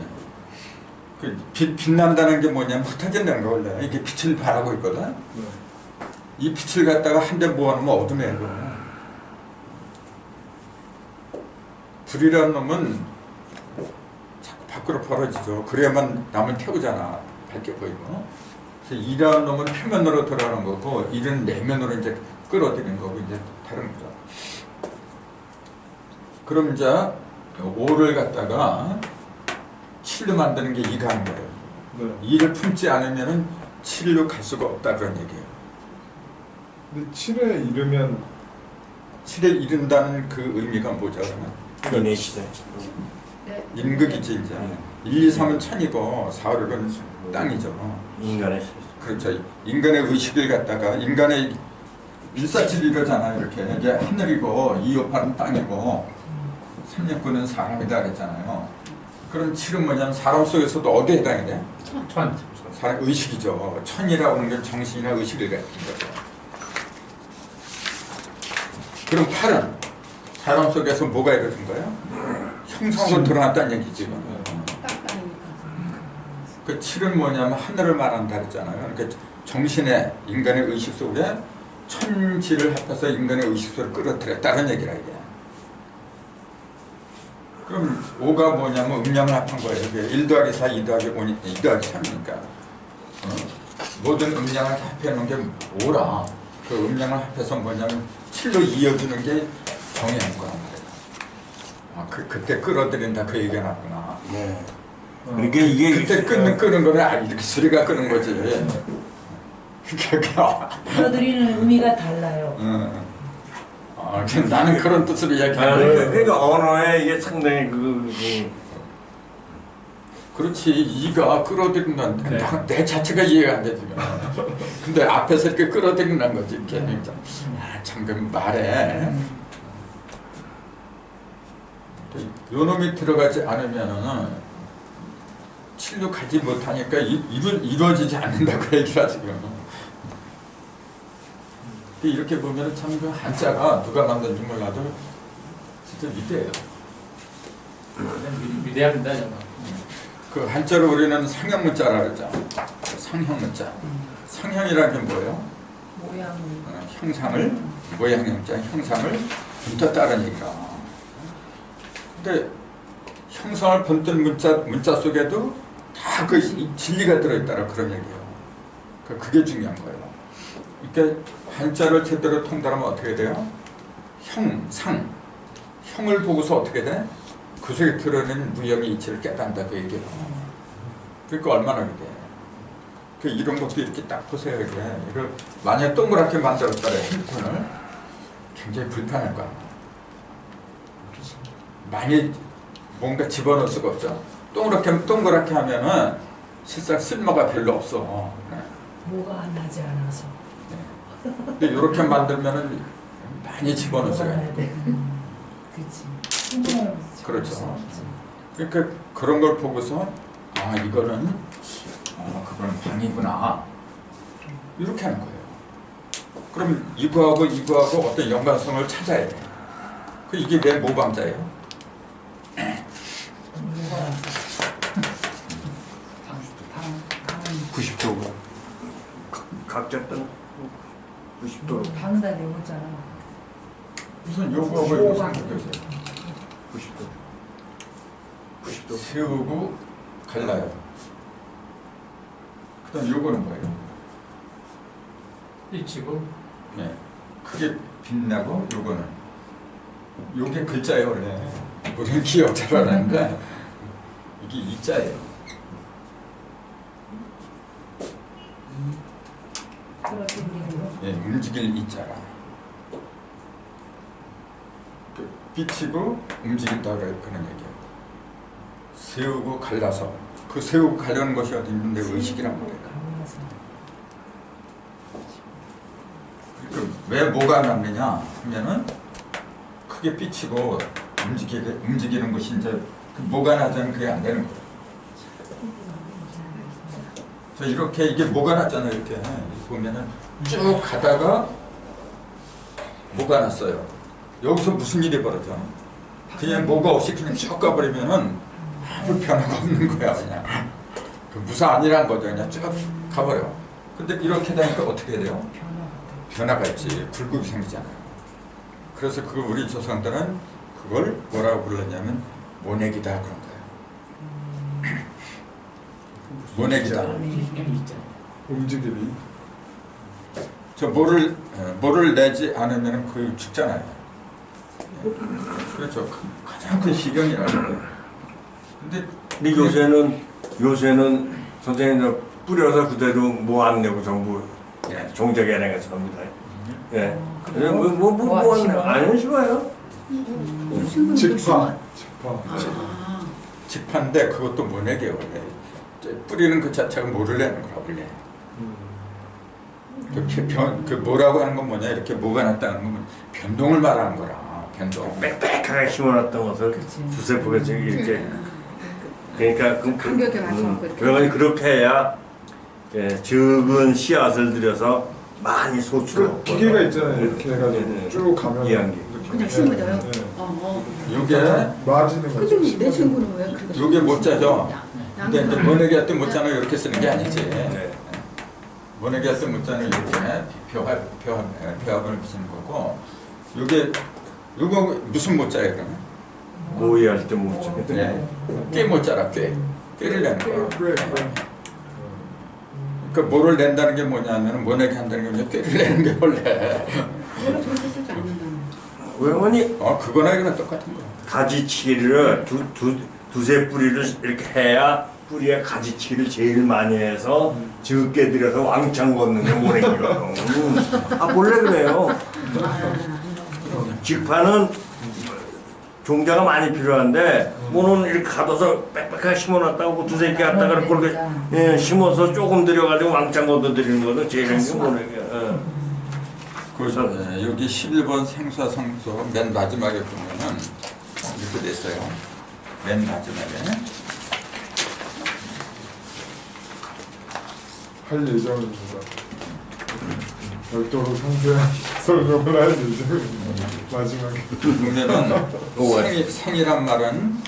그 빛난다는 게 뭐냐면 흩어진다는 거 원래. 이게 빛을 발하고 있거든. 네. 이 빛을 갖다가 한 대 모아놓으면 어둠에 고 불이라는 놈은 자꾸 밖으로 벌어지죠. 그래야만 남을 태우잖아. 밝게 보이고. 그래서 이라는 놈은 표면으로 들어가는 거고 일은 내면으로 이제 끌어들이는 거고 이제 다른 거죠. 그럼 이제 5를 갖다가 7로 만드는 게 이가 하는 거예요. 네. 이를 품지 않으면은 7로 갈 수가 없다 그런 얘기예요. 근데 7에 이르면 7에 이른다는 그 의미가 뭐죠 그러면? 인의 시대. 임극이지 이제. 1, 2, 3은 천이고 4, 5은 땅이죠. 인간의 시대. 그렇죠. 인간의 의식을 갖다가 인간의 일사질 이러잖아요. 이렇게 이게 하늘이고 2, 5, 8은 땅이고 3, 6, 9는 사람이다 그랬잖아요. 그럼 7은 뭐냐면 사람 속에서도 어디에 해당이 돼? 천. 사람 의식이죠. 천이라고 하는 건 정신이나 의식을 갖는 거죠. 그럼 8은 사람 속에서 뭐가 이루어진 거예요? 형성으로 드러났다는 얘기지. 그 7은 뭐냐면 하늘을 말한다 그랬잖아요. 그러니까 정신의 인간의 의식 속에 천지를 합해서 인간의 의식 속에 끌어들였다는 얘기라 이게. 그럼 5가 뭐냐면 음양을 합한 거예요. 1 더하기 4, 2 더하기 5, 2 더하기 3이니까. 모든 음양을 합해놓은 게 5라. 그 음양을 합해서 뭐냐면 7로 이어주는 게 정의인 거란 말이에요. 아, 그때 끌어들인다 그 얘기가 났구나. 네. 그러니까 이게 그때 끄는 거는 이렇게 소리가 끄는 거지. 끌어들이는 의미가 달라요. 나는 그런 뜻으로 이야기하는 거야. 그러니까 언어에 이게 상당히 그렇지. 이가 끌어들인다는 네. 내 자체가 이해가 안 되지. 근데 앞에서 이렇게 끌어들인다는 거지. 이렇게. 참, 그 말에. 요 놈이 들어가지 않으면은 7로 가지 못하니까 이루어지지 않는다고 얘기를 하지. 이렇게 보면 참 그 한자가 누가 만든지 몰라도 진짜 위대해요. 위대합니다 정말. 그 한자로 우리는 상형문자라 그러죠. 상형문자. 상형이라는 게 뭐예요? 모양. 형상을, 모양형자, 형상을 분터 따른 얘기가. 근데 형상을 번뜬 문자 속에도 다 그 진리가 들어있다라 그런 얘기예요. 그게 중요한 거예요. 그러니까 한자를 제대로 통달하면 어떻게 돼요? 형, 상. 형을 보고서 어떻게 돼? 그 속에 들어있는 무형의 이치를 깨닫는다 그 얘기예요. 그러니까 얼마나 그래. 그 이런 것도 이렇게 딱 보세요. 이걸 만약 동그랗게 만들었다라 핸드폰을 굉장히 불편할 거야. 많이 뭔가 집어넣을 수가 없죠. 동그랗게 하면은 실상 쓸모가 별로 없어. 뭐가 안 나지 않아서. 근데 이렇게 만들면은 많이 집어넣을 수가 있고. 그렇지. 그렇죠. 그러니까 그런 걸 보고서 아 이거는 그건 방이구나 이렇게 하는 거예요. 그럼 이거하고 어떤 연관성을 찾아야 돼. 그 이게 왜 모방자예요? 90도가 각자 떤 90도로 방다 내었잖아. 무슨 요거하고 이거 생각해보세요. 90도 세우고 갈라요. 그 다음 요거는 뭐예요? 삐치고 네. 크게 빛나고 요거는 요게 글자예요 원래. 우리는 기억 잘 알았는데 이게 이자예요. 예, 움직일 이자라. 비치고 움직인다 그런 얘기예요. 세우고 갈라서 그 세우고 가려는 것이 어디 있는데 의식이란 말이에요. 그러니까 왜 뭐가 남느냐 하면은 크게 비치고 움직이는 것이 이제 그 뭐가 나자면 그게 안 되는 거예요. 저 이렇게 이게 뭐가 났잖아요. 이렇게 보면은 쭉 가다가 뭐가 났어요. 여기서 무슨 일이 벌어져? 그냥 뭐가 없이 그냥 쭉 가버리면은 아무 변화가 없는 거야 그냥. 그 무사안이라는 거죠. 그냥 쭉 가버려. 근데 이렇게 되니까 어떻게 돼요? 변화가 있지. 굴곡이 생기잖아요. 그래서 그 우리 조상들은 그걸 뭐라고 불렀냐면 모내기다 그런 거예요. 모내기다. 움직임이 저 뭐를 내지 않으면 그 죽잖아요. 그렇죠. 가장 큰 시경이라는 거예요. 근데 요새는 선생님 뿌려서 그대로 뭐 안 내고 전부 종적에랭에서 합니다. 예. 뭐 안 쉬워요? 직파 직파인데 그것도 모내게 원래 뿌리는 그 자체가 뭐를 내는 거라 원래. 그 뭐라고 하는 건 뭐냐 이렇게 뭐가 났다는 건 변동을 말하는 거라. 변동. 빽빽하게 심어놨던 것을 두세 포개 이렇게 그러니까 간격에 맞춰 그렇게 해야 적은 씨앗을 들여서 많이 소출하고 그 기계가 있잖아요. 이렇게 해가지고 쭉 가면 이해한 게. 그냥 심어져요? 요게 맞이는 거죠. 근데 내 친구는 왜 그렇게 요게 못자죠. 근데 이제 모내기 할 때 못자는 이렇게 쓰는 게 아니지. 모내기 할 때 못자는 이렇게 표합을 붙이는 거고 요거 무슨 못자예요 그러면? 모의할 때 못자. 네. 꽤 못자라 꾀를 내는 거예요. 그 뭐를 낸다는 게 뭐냐면 모내기 한다는 게 뭐냐 꾀를 내는 게 원래. 그거를 절대 쓰지 않는다는 왜냐면 그거나 이거나 똑같은 거야. 가지치기를 두세 뿌리를 이렇게 해야 뿌리에 가지치기를 제일 많이 해서 적게 들여서 왕창 걷는 게 모래기거든. 원래 그래요. 직파는 종자가 많이 필요한데 모는 이렇게 가둬서 빽빽하게 심어놨다고 두세 개 갖다가 그렇게 심어서 조금 들여가지고 왕창 걷어들이는 거는 제일 힘든 게 모래기야. 그래서 여기 11번 생사성소 맨 마지막에 보면은 이렇게 됐어요. 맨 마지막에 할 예정입니다. 별도로 상세한 설명을 할 예정입니다. 마지막에. 그러면은 생이란 말은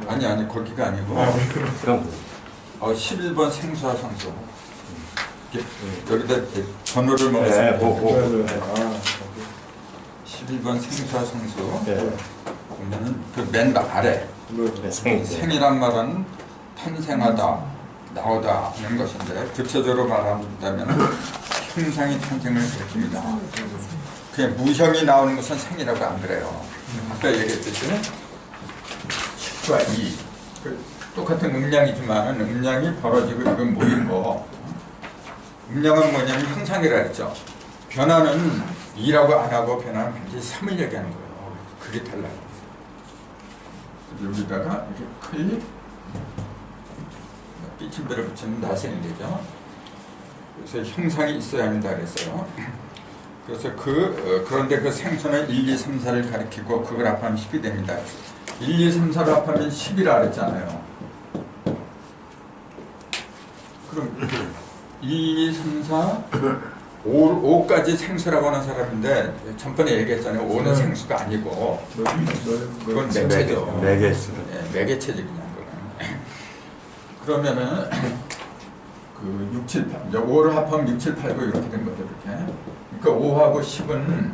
아니 거기가 아니고 그럼 11번 생수와 상수 여기다 번호를 네, 먹었을 보고. 때 11번 생수와 상수 네. 보면은 그 맨 아래 생이란 말은 탄생하다 나오다 하는 것인데 구체적으로 말한다면 형상이 탄생을 일으킵니다. 그냥 무형이 나오는 것은 생이라고 안 그래요. 아까 얘기했듯이 10과 2 똑같은 음량이지만 음량이 벌어지고 이건 모인 거. 음량은 뭐냐면 형상이라 했죠. 변화는 2라고 안 하고 변화는 반드시 3을 얘기하는 거예요. 그게 달라요. 여기다가 이렇게 클릭 삐침배를 붙이는 나생이 되죠. 그래서 형상이 있어야 한다 그랬어요. 그래서 그런데 그 생수는 1, 2, 3, 4를 가리키고 그걸 합하면 10이 됩니다. 1, 2, 3, 4를 합하면 10이라 그랬잖아요. 그럼 1, 2, 3, 4, 5까지 생수라고 하는 사람인데 전번에 얘기했잖아요. 5는 생수가 아니고 그건 매개체죠. 매개체. 네, 매개체지 그냥 그거는. 그러면은 그 6, 7, 8 이제 5를 합하면 6, 7, 8, 9 이렇게 된 거죠. 이렇게. 그러니까 5하고 10은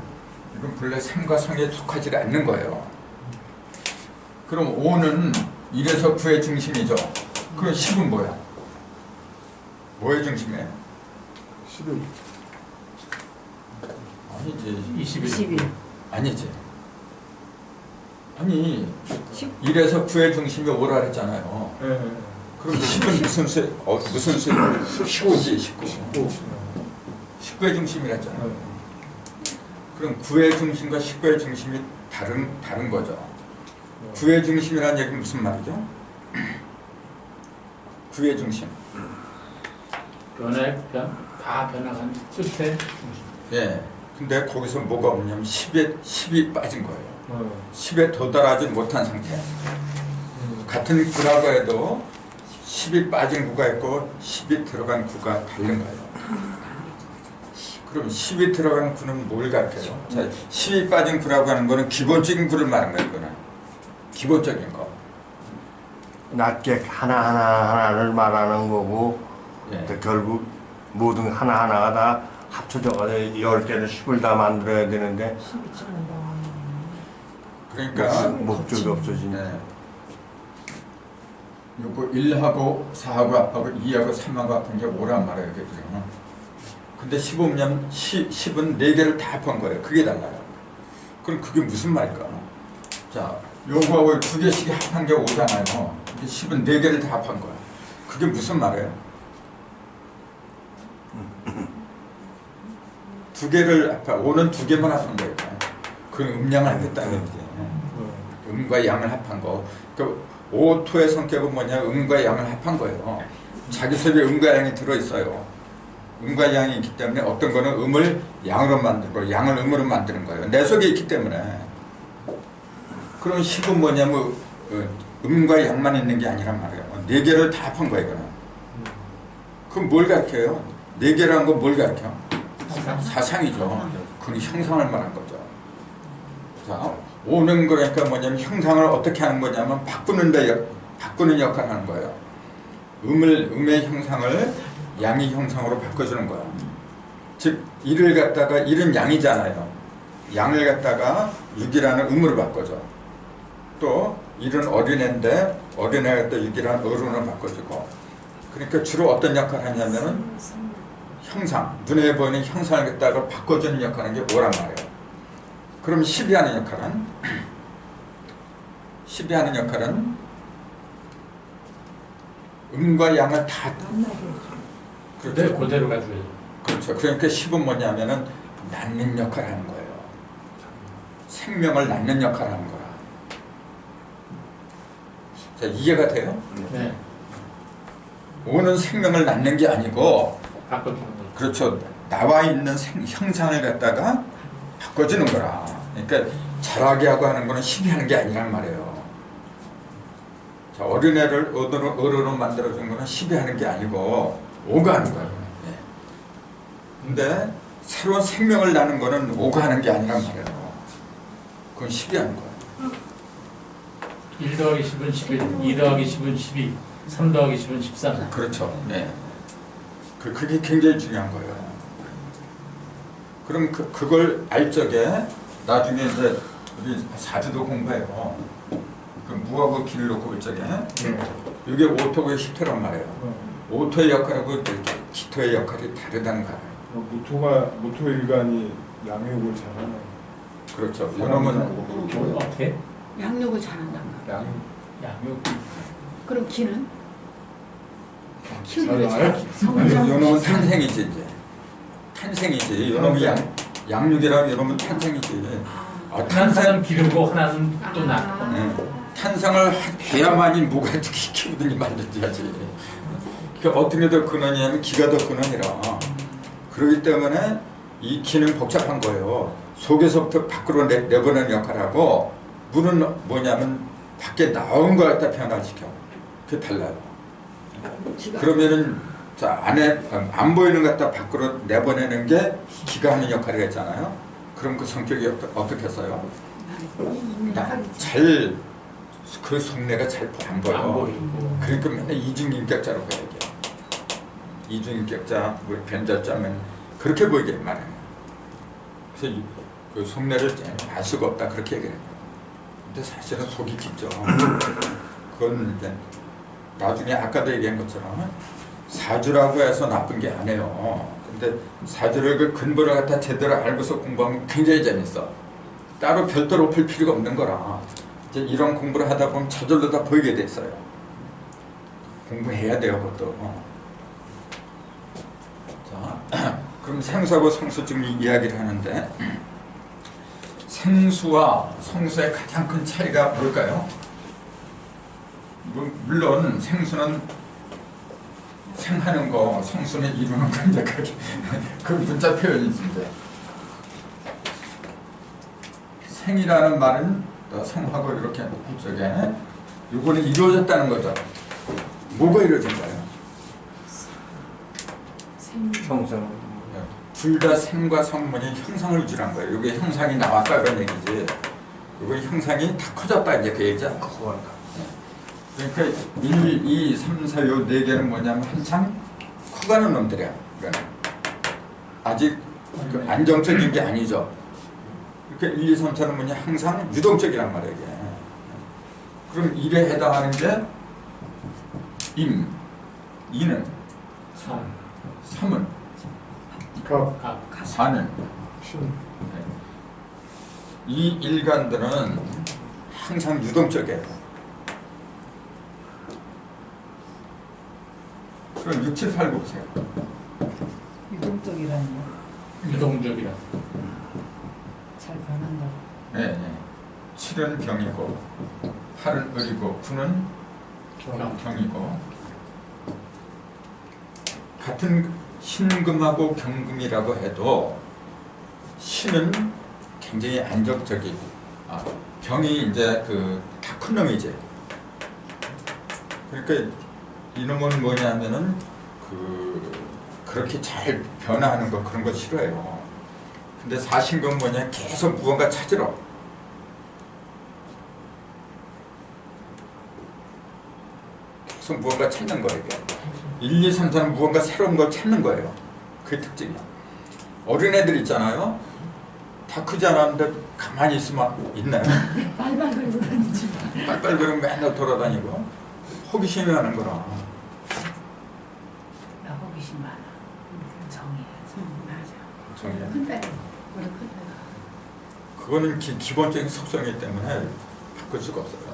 이건 본래 생과 성에 속하지 않는 거예요. 그럼 5는 1에서 9의 중심이죠. 그럼 10은 뭐야? 뭐의 중심이에요? 11. 아니지. 21. 아니지. 아니 1에서 9의 중심이 5라 했잖아요. 네. 그럼 10은 무슨 수? 무슨 수? 19지 19. 19의 중심이라 했잖아요. 그럼 9의 중심과 19의 중심이 다른 거죠. 9의 중심이라는 얘기는 무슨 말이죠? 9의 중심. 다 변화간 끝에 예. 근데 거기서 뭐가 없냐면 10이 빠진 거예요. 10에 도달하지 못한 상태. 같은 구라고 해도 10이 빠진 구가 있고 10이 들어간 구가 다른 거예요. 그럼 10이 들어간 구는 뭘 가르쳐요? 자, 10이 빠진 구라고 하는 거는 기본적인 구를 말하는 거예요. 이거는. 기본적인 거. 낮게 하나를 말하는 거고 예. 결국 모든 하나하나가 다 합쳐져가지고 10개를 10을 다 만들어야 되는데 그러니까 목적이 없어지네. 네. 요거 1하고 4하고 합하고 2하고 3하고 합한 게 5란 말이에요. 그죠? 근데 15면 10은 4개를 다 합한 거예요. 그게 달라요. 그럼 그게 무슨 말일까? 자, 요거하고 2개씩 합한 게 5잖아요. 10은 4개를 다 합한 거야. 그게 무슨 말이에요? 2개를 합한, 5는 2개만 합한 거예요. 그건 음량을 하겠다는 얘기죠. 음과 양을 합한 거. 그 오토의 성격은 뭐냐? 음과 양을 합한 거예요. 자기 속에 음과 양이 들어있어요. 음과 양이 있기 때문에 어떤 거는 음을 양으로 만들고 양을 음으로 만드는 거예요. 내 속에 있기 때문에. 그럼 10은 뭐냐면 음과 양만 있는 게 아니란 말이에요. 4개를 다 합한 거예요. 이거는. 그럼 뭘 가르쳐요? 4개라는 건 뭘 가르쳐? 사상이죠. 그건 형상을 말한 거죠. 자, 오는 거니까 뭐냐면 형상을 어떻게 하는 거냐면 바꾸는 역할을 하는 거예요. 음의 형상을 양의 형상으로 바꿔주는 거야. 즉 1을 갖다가 1은 양이잖아요. 양을 갖다가 6이라는 음으로 바꿔줘. 또 1은 어린애인데 어린애가 또 6이라는 어른으로 바꿔주고. 그러니까 주로 어떤 역할을 하냐면은 형상, 눈에 보이는 형상을 갖다가 바꿔주는 역할을 하는 게 뭐란 말이에요. 그럼 10이 하는 역할은 음과 양을 다 그렇죠. 그대로 가져야죠. 그렇죠. 그러니까 10은 뭐냐면은 낳는 역할을 하는 거예요. 생명을 낳는 역할을 하는 거라. 자, 이해가 돼요? 네. 5는 생명을 낳는 게 아니고 바꿔주는 거죠. 그렇죠. 나와 있는 형상을 갖다가 바꿔주는 거라. 그러니까 자라게 하고 하는 거는 10이 하는 게 아니란 말이에요. 자, 어린애를 어른으로 만들어준 거는 10이 하는 게 아니고 5가 하는 거예요. 네. 근데 새로운 생명을 나는 거는 5가 하는 게 아니란 말이에요. 그건 10이 하는 거예요. 1 더하기 10은 11, 2 더하기 10은 12, 3 더하기 10은 13. 그렇죠. 네. 그게 굉장히 중요한 거예요. 그럼 그걸 알 적에 나중에 이제 우리 사주도 공부해요. 그 무하고 기를 놓고 볼 적에 이게 오토고 히토란 말이에요. 오토의 역할하고 기토의 역할이 다르다는 거예요. 무토 일간이 양육을 잘하는. 그렇죠. 이놈은 어떻게? 양육을 잘한단 말이야. 양육. 그럼 기는? 잘 키우는 나요? 이놈은 탄생이지 이제. 탄생이지. 이놈이 양육이라면 이놈은 탄생이지. 하나는 기르고 하나는 또 낳고. 네. 탄생을 해야만이 뭐가 키우든지 말든지 하지. 그러니까 어떻게 더 근원이냐면 기가 더 근원이라. 그렇기 때문에 이 기는 복잡한 거예요. 속에서부터 밖으로 내보내는 역할하고 물은 뭐냐면 밖에 나온 걸 갖다 변화시켜. 그게 달라요. 그러면은 자 안에 안 보이는 것 갖다 밖으로 내보내는 게 기가 하는 역할을 했잖아요. 그럼 그 성격이 어떻게 했어요? 잘 그 속내가 잘 안 보여. 안 보이고. 그러니까 맨날 이중인격자라고 해야 돼. 이중인격자, 뭐 변절자면 그렇게 보이게 말해요. 그래서 그 속내를 알 수가 없다 그렇게 얘기해요. 근데 사실은 속이 깊죠. 그건 이제 나중에 아까도 얘기한 것처럼 사주라고 해서 나쁜 게 아니에요. 근데 사주를 그 근본을 갖다 제대로 알고서 공부하면 굉장히 재밌어. 따로 별도로 풀 필요가 없는 거라. 이제 이런 공부를 하다 보면 저절로 다 보이게 돼 있어요. 공부해야 돼요, 그것도. 자, 그럼 생수하고 성수증 이야기를 하는데 생수와 성수의 가장 큰 차이가 뭘까요? 물론 생수는 생하는 거, 성수는 이루는 거 이제 그 문자 표현이지. 생이라는 말은 성하고 이렇게 저게 요거는 이루어졌다는 거죠. 뭐가 이루어진 거예요? 형성. 둘 다 생과 성문이 형상을 유지한 거예요. 이게 형상이 나왔다 이런 얘기지. 이거 형상이 다 커졌다 이제 그 얘기죠. 그러니까 1, 2, 3, 4 요 네 개는 뭐냐면 한참 커가는 놈들이야. 그러니까 아직 그 안정적인 게 아니죠. 그러니까 1, 2, 3, 4는 뭐냐 항상 유동적이란 말이에요. 이게. 그럼 1에 해당하는 게 임, 2는 3은 갑, 4는 신. 이 일간들은 항상 유동적이에요. 그럼 6, 7, 8, 9 보세요. 유동적이라니요. 유동적이라. 잘 변한다고. 네, 네. 7은 병이고 8은 을이고 9는 경이고 같은 신금하고 경금이라고 해도 신은 굉장히 안정적이고 병이 이제 그 다 큰 놈이지. 그러니까 이놈은 뭐냐면은 그렇게 잘 변화하는 거 그런 거 싫어해요. 근데 사신금 뭐냐 계속 무언가 찾으러 계속 무언가 찾는 거예요. 1, 2, 3, 4는 무언가 새로운 걸 찾는 거예요. 그게 특징이야. 어린애들 있잖아요. 다 크지 않았는데 가만히 있으면 있나요? 빨빨 걸고 다니지 마. 빨빨 그러면 맨날 돌아다니고 호기심이 하는 거라. 나 호기심 많아. 정해야지. 맞아. 저기야. 큰 딸. 우리 큰 딸. 그거는 기본적인 속성이기 때문에 바꿀 수가 없어요.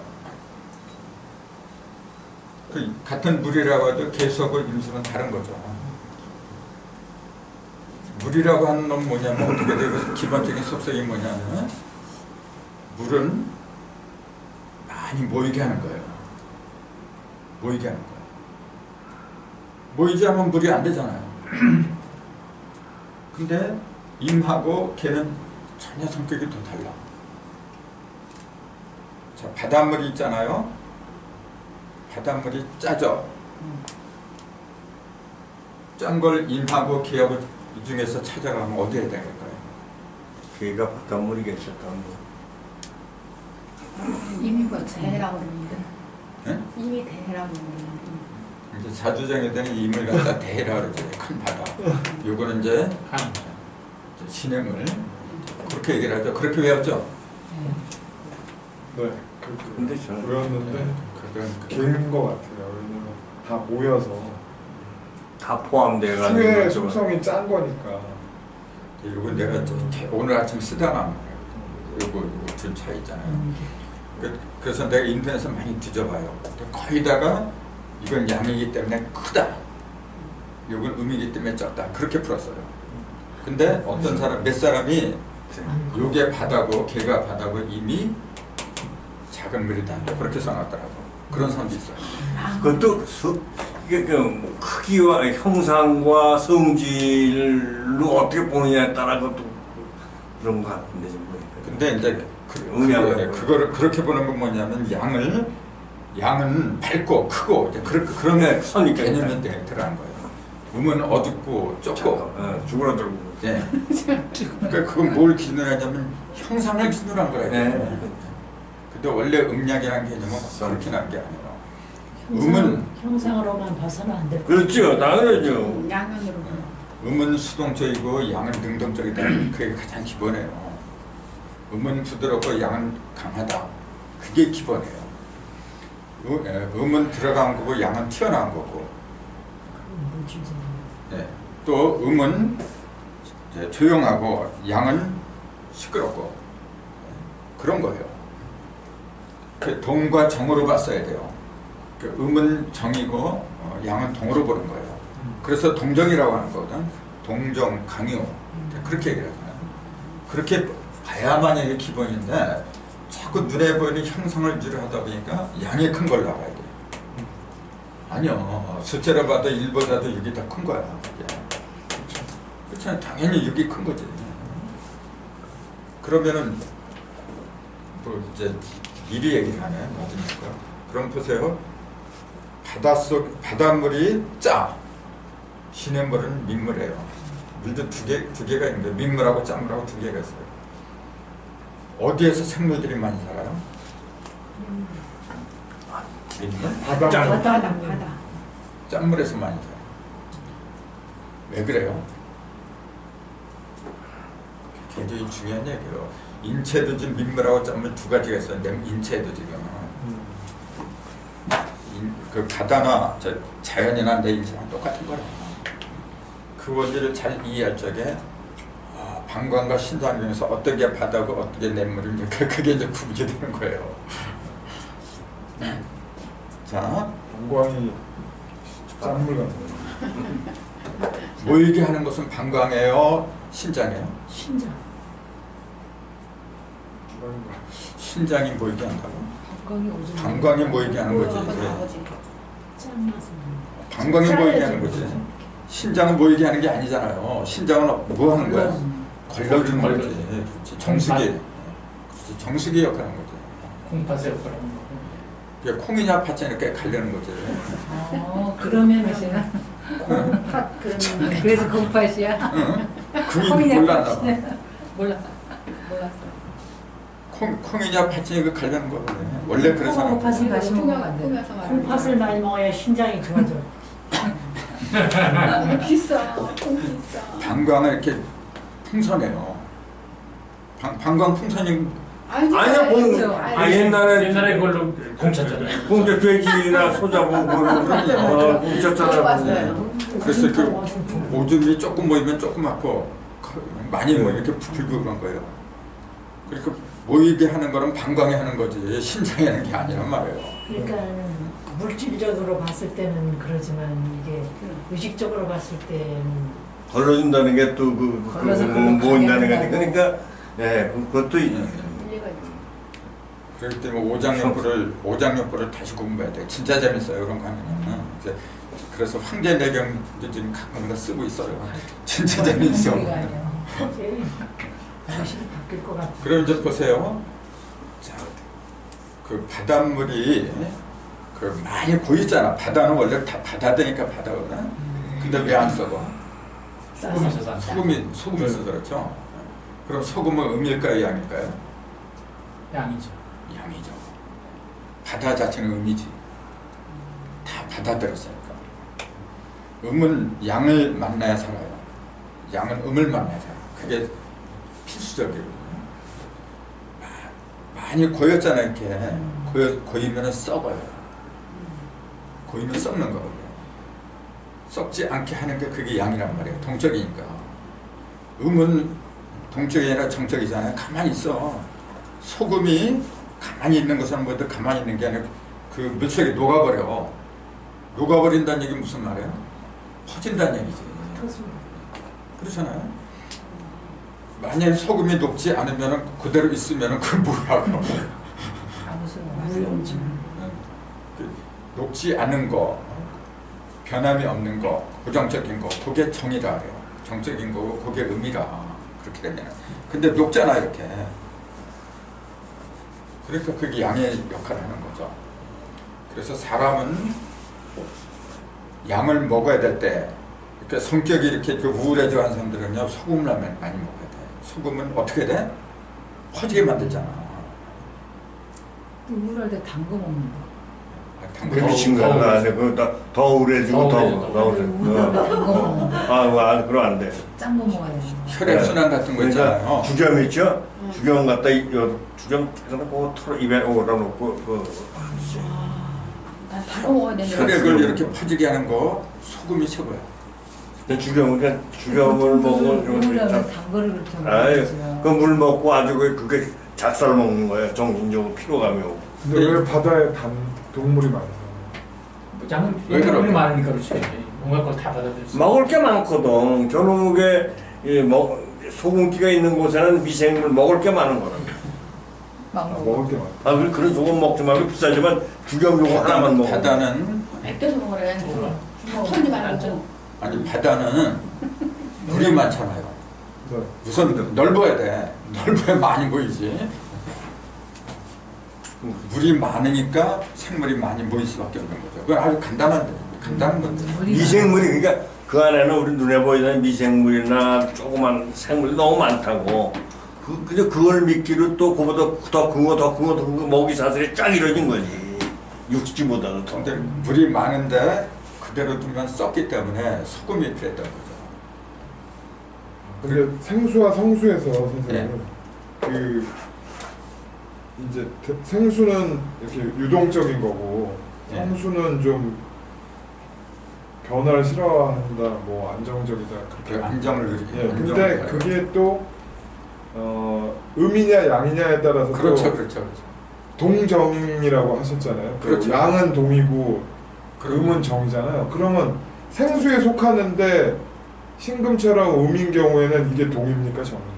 그 같은 물이라고 해도 개수하고 임수는 다른 거죠. 물이라고 하는 놈 뭐냐면 어떻게 되고 기본적인 속성이 뭐냐면 물은 많이 모이게 하는 거예요. 모이게 하는 거예요. 모이지 않으면 물이 안 되잖아요. 근데 임하고 걔는 전혀 성격이 또 달라. 자, 바닷물이 있잖아요. 바닷물이 짜죠. 짠 걸 임하고 개하고 이 중에서 찾아가면 어디에 되겠까요? 걔가 바닷물이겠었다. 이미 대라고 그러는데. 네? 이미 대라고 그러는데. 이제 자주정에 되는 임을 갖다 대라 그러죠. 큰 바다. 요거는 이제 한 시냇물. 그렇게 얘기를 하죠. 그렇게 외웠죠? 네, 그렇게 근데 저는 보였는데 그런 긴 것 같아요. 왜냐면 다 모여서 다 포함돼가지고 수의 속성이 짠 거니까. 요거 내가 좀 오늘 아침 쓰다가 요거 줄 차이 있잖아요. 그래서 내가 인터넷에서 많이 뒤져봐요. 거의다가 이건 양이기 때문에 크다. 이건 음이기 때문에 적다. 그렇게 풀었어요. 근데 어떤 사람, 몇 사람이 요게 바다고 걔가 바다고 이미 작은 물이다. 그렇게 써놨더라고. 그런 사람도 있어요. 그것도 이게 그 크기와 형상과 성질로 어떻게 보느냐에 따라 그것도 그런 것 같은데 좀 보니까. 근데 이제 그거를 그렇게 보는 건 뭐냐면 양은 밝고 크고 이제 그런 네, 선이 개념이 들어간 거예요. 음은 어둡고 좁고 죽으러들고. 예. 그러니까 그건 뭘 기준으로 하냐면 형상을 기준으로 한 거예요. 네. 근데 원래 음약이라는 개념은 그렇게 난 게 아니에요. 음은 형상으로만 봐서는 안 돼. 그렇죠, 당연하죠. 양면으로. 음은 수동적이고 양은 능동적이다. 그게 가장 기본이에요. 음은 부드럽고 양은 강하다. 그게 기본이에요. 음은 들어간 거고 양은 튀어나온 거고. 네. 또 음은 이제 조용하고 양은 시끄럽고 그런 거예요. 그 동과 정으로 봤어야 돼요. 그 음은 정이고 양은 동으로 보는 거예요. 그래서 동정이라고 하는 거거든. 동정, 강요 그렇게 얘기를 하잖아요. 그렇게 봐야만 이게 기본인데 자꾸 눈에 보이는 형상을 위주로 하다 보니까 양이 큰 걸 나가야 돼요. 아니요. 숫자로 봐도 1보다도 6이 더 큰 거야. 그렇잖아요. 당연히 6이 큰 거지. 그러면은 뭐 이제 미리 얘기를 하네. 맞으니까. 그럼 보세요. 바닷물이 짜. 시냇물은 민물이에요. 물도 두 개가 있는데 민물하고 짠물하고 두 개가 있어요. 어디에서 생물들이 많이 살아요? 민물? 바다. 짠물에서 많이 살아요. 왜 그래요? 굉장히 중요한 얘기예요. 인체도 지금 민물하고 짠물 두 가지가 있어요. 인체도 지금. 그 바다나 자연이나 내 인생은 똑같은 거예요. 그 원리를 잘 이해할 적에 방광과 신장 중에서 어떤 게 바다고 어떤 게 냇물을 그게 이제 구분이 되는 거예요. 자, 방광이 짠물 같은 모이게 하는 것은 방광이에요, 신장이에요? 신장. 신장이 모이게 한다고? 방광이 오줌. 방광이 모이게 하는 거지. 짠맛은. 방광이 모이게 하는 거지. 신장은 모이게 하는 게 아니잖아요. 신장은 뭐 하는 거야? 걸러주는 거지. 그렇지. 정수기. 그렇지. 정수기 역할하는 거지. 콩팥의 역할을 하는 거고. 콩이냐 팥이냐 이렇게 갈려는 거지. 그러면 제가 콩팥 그러면 그래서 콩팥이야. 응. 그게 몰랐나 봐. 몰랐어. 콩이냐 팥이냐 그 갈려는 거거든. 원래 그래서 하는 거야. 콩팥을 다시 먹으면 안 돼. 콩팥을 많이 먹어야 신장이 좋아져. 비싸. 콩 비싸. 방광은 이렇게 풍선해요. 방광 풍선이 아니야, 옛날에 그걸로 공쳤잖아요. 공짜 돼지나 소자고 그걸로 공쳤잖아요. 그래서 그 오줌이 조금 모이면 조그맣고 많이 모이면 이렇게 부풀고 그런 거예요. 그러니까 모이게 하는 거는 방광이 하는 거지 신장이 하는 게 아니란 말이에요. 그러니까 물질적으로 봤을 때는 그러지만 이게 의식적으로 봤을 때는 걸러준다는 게 또 모인다는 게 그러니까 예, 그것도 그렇기 때문에 오장육부를 다시 공부해야 돼. 진짜 재밌어요 그런 거 하면. 그래서 황제내경도 지금 가끔 쓰고 있어요. 진짜 재밌어. 의식이 바뀔 것 같아. 그럼 이제 보세요. 자, 그 바닷물이 그 많이 고있잖아. 바다는 원래 다 바다되니까 바다거든. 근데 왜 안 썩어? 소금이 있어서 안 돼. 소금이 있어서 그렇죠. 그럼 소금은 음일까요, 양일까요? 양이죠. 양이죠. 바다 자체는 음이지. 다 바다 들었으니까. 음은 양을 만나야 살아요. 양은 음을 만나야 살아요. 그게 필수적이거든요. 많이 고였잖아요, 이렇게. 고이면 썩어요. 고이면 썩는 거거든요. 썩지 않게 하는 게 그게 양이란 말이에요. 동적이니까. 음은 동적이 아니라 정적이잖아요. 가만히 있어. 소금이 가만히 있는 것은 뭐든 가만히 있는 게 아니라 그 물속에 녹아버려. 녹아버린다는 얘기는 무슨 말이에요? 퍼진다는 얘기지. 그렇잖아요. 만약에 소금이 녹지 않으면 그대로 있으면 그 뭐라고. 아무 소용없지. 녹지 않은 거, 변함이 없는 거, 고정적인 거, 그게 정이라 그래요. 정적인 거고 그게 음이라. 그렇게 되면. 근데 녹잖아 이렇게. 그러니까 그게 양의 역할을 하는 거죠. 그래서 사람은 양을 먹어야 될 때, 그러니까 성격이 이렇게 그 우울해져하는 사람들은요 소금라면 많이 먹어야 돼. 소금은 어떻게 돼? 퍼지게 만들잖아. 우울할 때 단 거 먹는 거. 그 미친 거야. 나 안에 더 우울해지고 더 우울할 때 단 거 먹는 거. 그럼 안 돼. 짠 거 먹어야 돼. 혈액순환 같은 거 있잖아요. 주겸 있죠? 주겸 갖다 주겸 그거 털어 입에 올려놓고 바로 먹어야 되는 혈액을 이렇게 퍼지게 하는 거 소금이 최고야. 주겸을 먹으면 우울하면 단 거를 그렇게 먹는 그 물 먹고 아주 그게 작살 먹는 거예요. 정신적으로 피로감이 오고. 근데 왜 바다에 동물이 많아요? 양은 왜 그럴까? 양이 많으니까 그렇지. 온갖 걸 다 받아들일 수. 먹을 게 많거든. 저놈에게 소금기가 있는 곳에는 미생물 먹을 게 많은 거랍니다. 막 먹어. 먹을 게 많아. 그래 소금 먹지 말고 비싸지만 주겸 요거 하나만 먹어. 바다는 아껴서 먹으래. 털지 말고. 아니 바다는 물이 많잖아요. 네. 우선 넓어야 돼. 넓어야 많이 보이지. 물이 많으니까 생물이 많이 모일 수밖에 없는 거죠. 그건 아주 간단한 건데. 미생물이 그러니까 그 안에는 우리 눈에 보이는 미생물이나 조그만 생물이 너무 많다고. 그저 그걸 믿기로 또 그보다 더 큰 거 먹이 사슬이 쫙 이뤄진 거지. 육지보다도 더. 근데 물이 많은데 그대로 두면 썩기 때문에 소금이 필요했던 거죠. 근데 생수와 성수에서 선생님 네. 그 이제 생수는 이렇게 유동적인 거고 네. 성수는 좀 변화를 싫어한다, 뭐 안정적이다 그 그렇게. 안정을 예, 근데 그게 또 음이냐 양이냐에 따라서 그렇죠, 또 그렇죠. 동정이라고 하셨잖아요. 그렇죠. 양은 동이고 음은 정이잖아요. 그러면 생수에 속하는데 신금처럼 음인 경우에는 이게 동입니까 정입니까?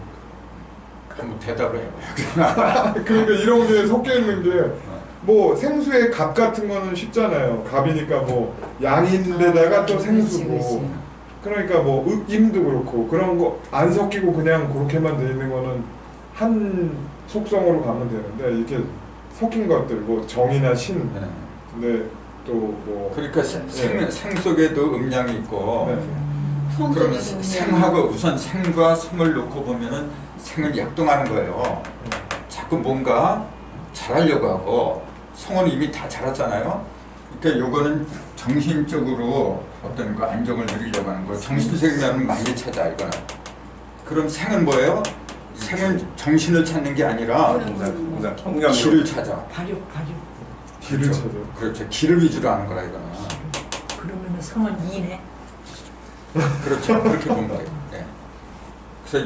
한번 대답을 해봐요. 그러니까 이런 게 섞여 있는 게 뭐 생수의 갑 같은 거는 쉽잖아요. 갑이니까 뭐 양인데다가 또 생수고. 그러니까 뭐 임도 그렇고 그런 거 안 섞이고 그냥 그렇게만 돼 있는 거는 한 속성으로 가면 되는데 이렇게 섞인 것들 뭐 정이나 신, 네. 근데 또 뭐 그러니까 생 속에도 음양이 있고 네. 그러면 생하고 우선 생과 성을 놓고 보면은 생은 약동하는 거예요. 자꾸 뭔가 잘하려고 하고 성은 이미 다 자랐잖아요. 그러니까 요거는 정신적으로 어떤 그 안정을 누리려고 하는 거예요. 정신생명은 많이 찾아 이거는. 그럼 생은 뭐예요? 생은 정신을 찾는 게 아니라 길을 찾아. 발육. 길을 그렇죠. 찾아. 그렇죠. 길을 위주로 하는 거라 이거는. 그러면 성은 이네. 그렇죠. 그렇게 본 거예요. 네. 그래서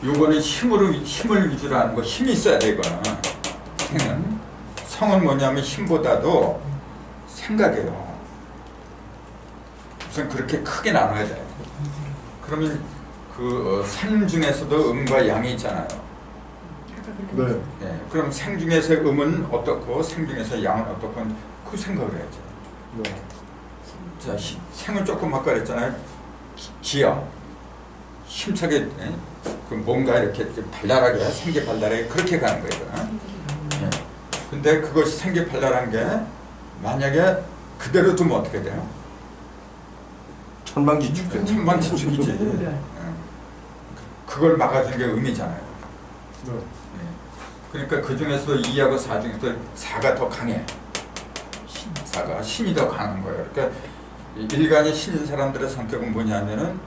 요거는 힘을 위주로 하는 거, 힘이 있어야 돼 이거는. 생은. 성은 뭐냐면 힘보다도 생각이에요. 우선 그렇게 크게 나눠야 돼. 그러면 그 생 중에서도 음과 양이 있잖아요. 네. 네. 그럼 생 중에서 음은 어떻고 생 중에서 양은 어떻고 그 생각을 해야죠. 네. 자, 생은 조금 아까 그랬잖아요. 기어. 힘차게 그 뭔가 이렇게 좀 발랄하게 생기 발랄하게 그렇게 가는 거예요. 네. 근데 그것이 생기 발랄한 게 만약에 그대로 두면 어떻게 돼요? 천방지축. 천방지축이지. 예. 그걸 막아준 게 음이잖아요. 네. 그러니까 그 중에서 2하고 4 중에서 4가 더 강해. 4가 신이 더 강한 거예요. 그러니까 일간이 신인 사람들의 성격은 뭐냐면은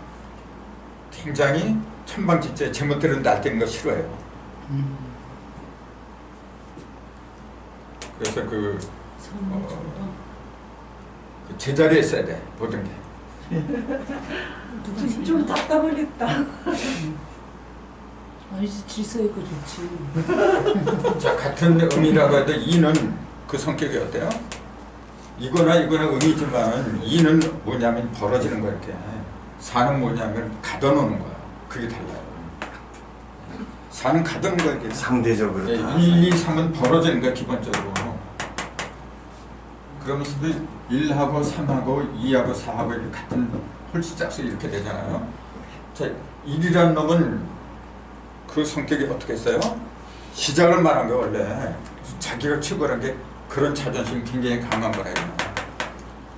굉장히 천방지축, 제멋대로 날뛰는 거 싫어해요. 그래서 그 제자리에 있어야 돼, 모든 게. 좀 답답하겠다. 아니 질서 있고 좋지. 자, 같은 음이라고 해도 이는 그 성격이 어때요? 이거나 음이지만 이는 뭐냐면 벌어지는 거야 이렇게. 사는 뭐냐면 가둬놓는 거야. 그게 달라요. 사는 가두는 거야 이렇게. 상대적으로. 1, 2, 3은 벌어지는 거야 기본적으로. 그러면서 1하고 3하고 2하고 4하고 이렇게 같은 홀수짝수 이렇게 되잖아요. 자, 1이라는 놈은 그 성격이 어떻게 했어요? 시작을 말한 게 원래 자기가 최고란 게 그런 자존심이 굉장히 강한 거라.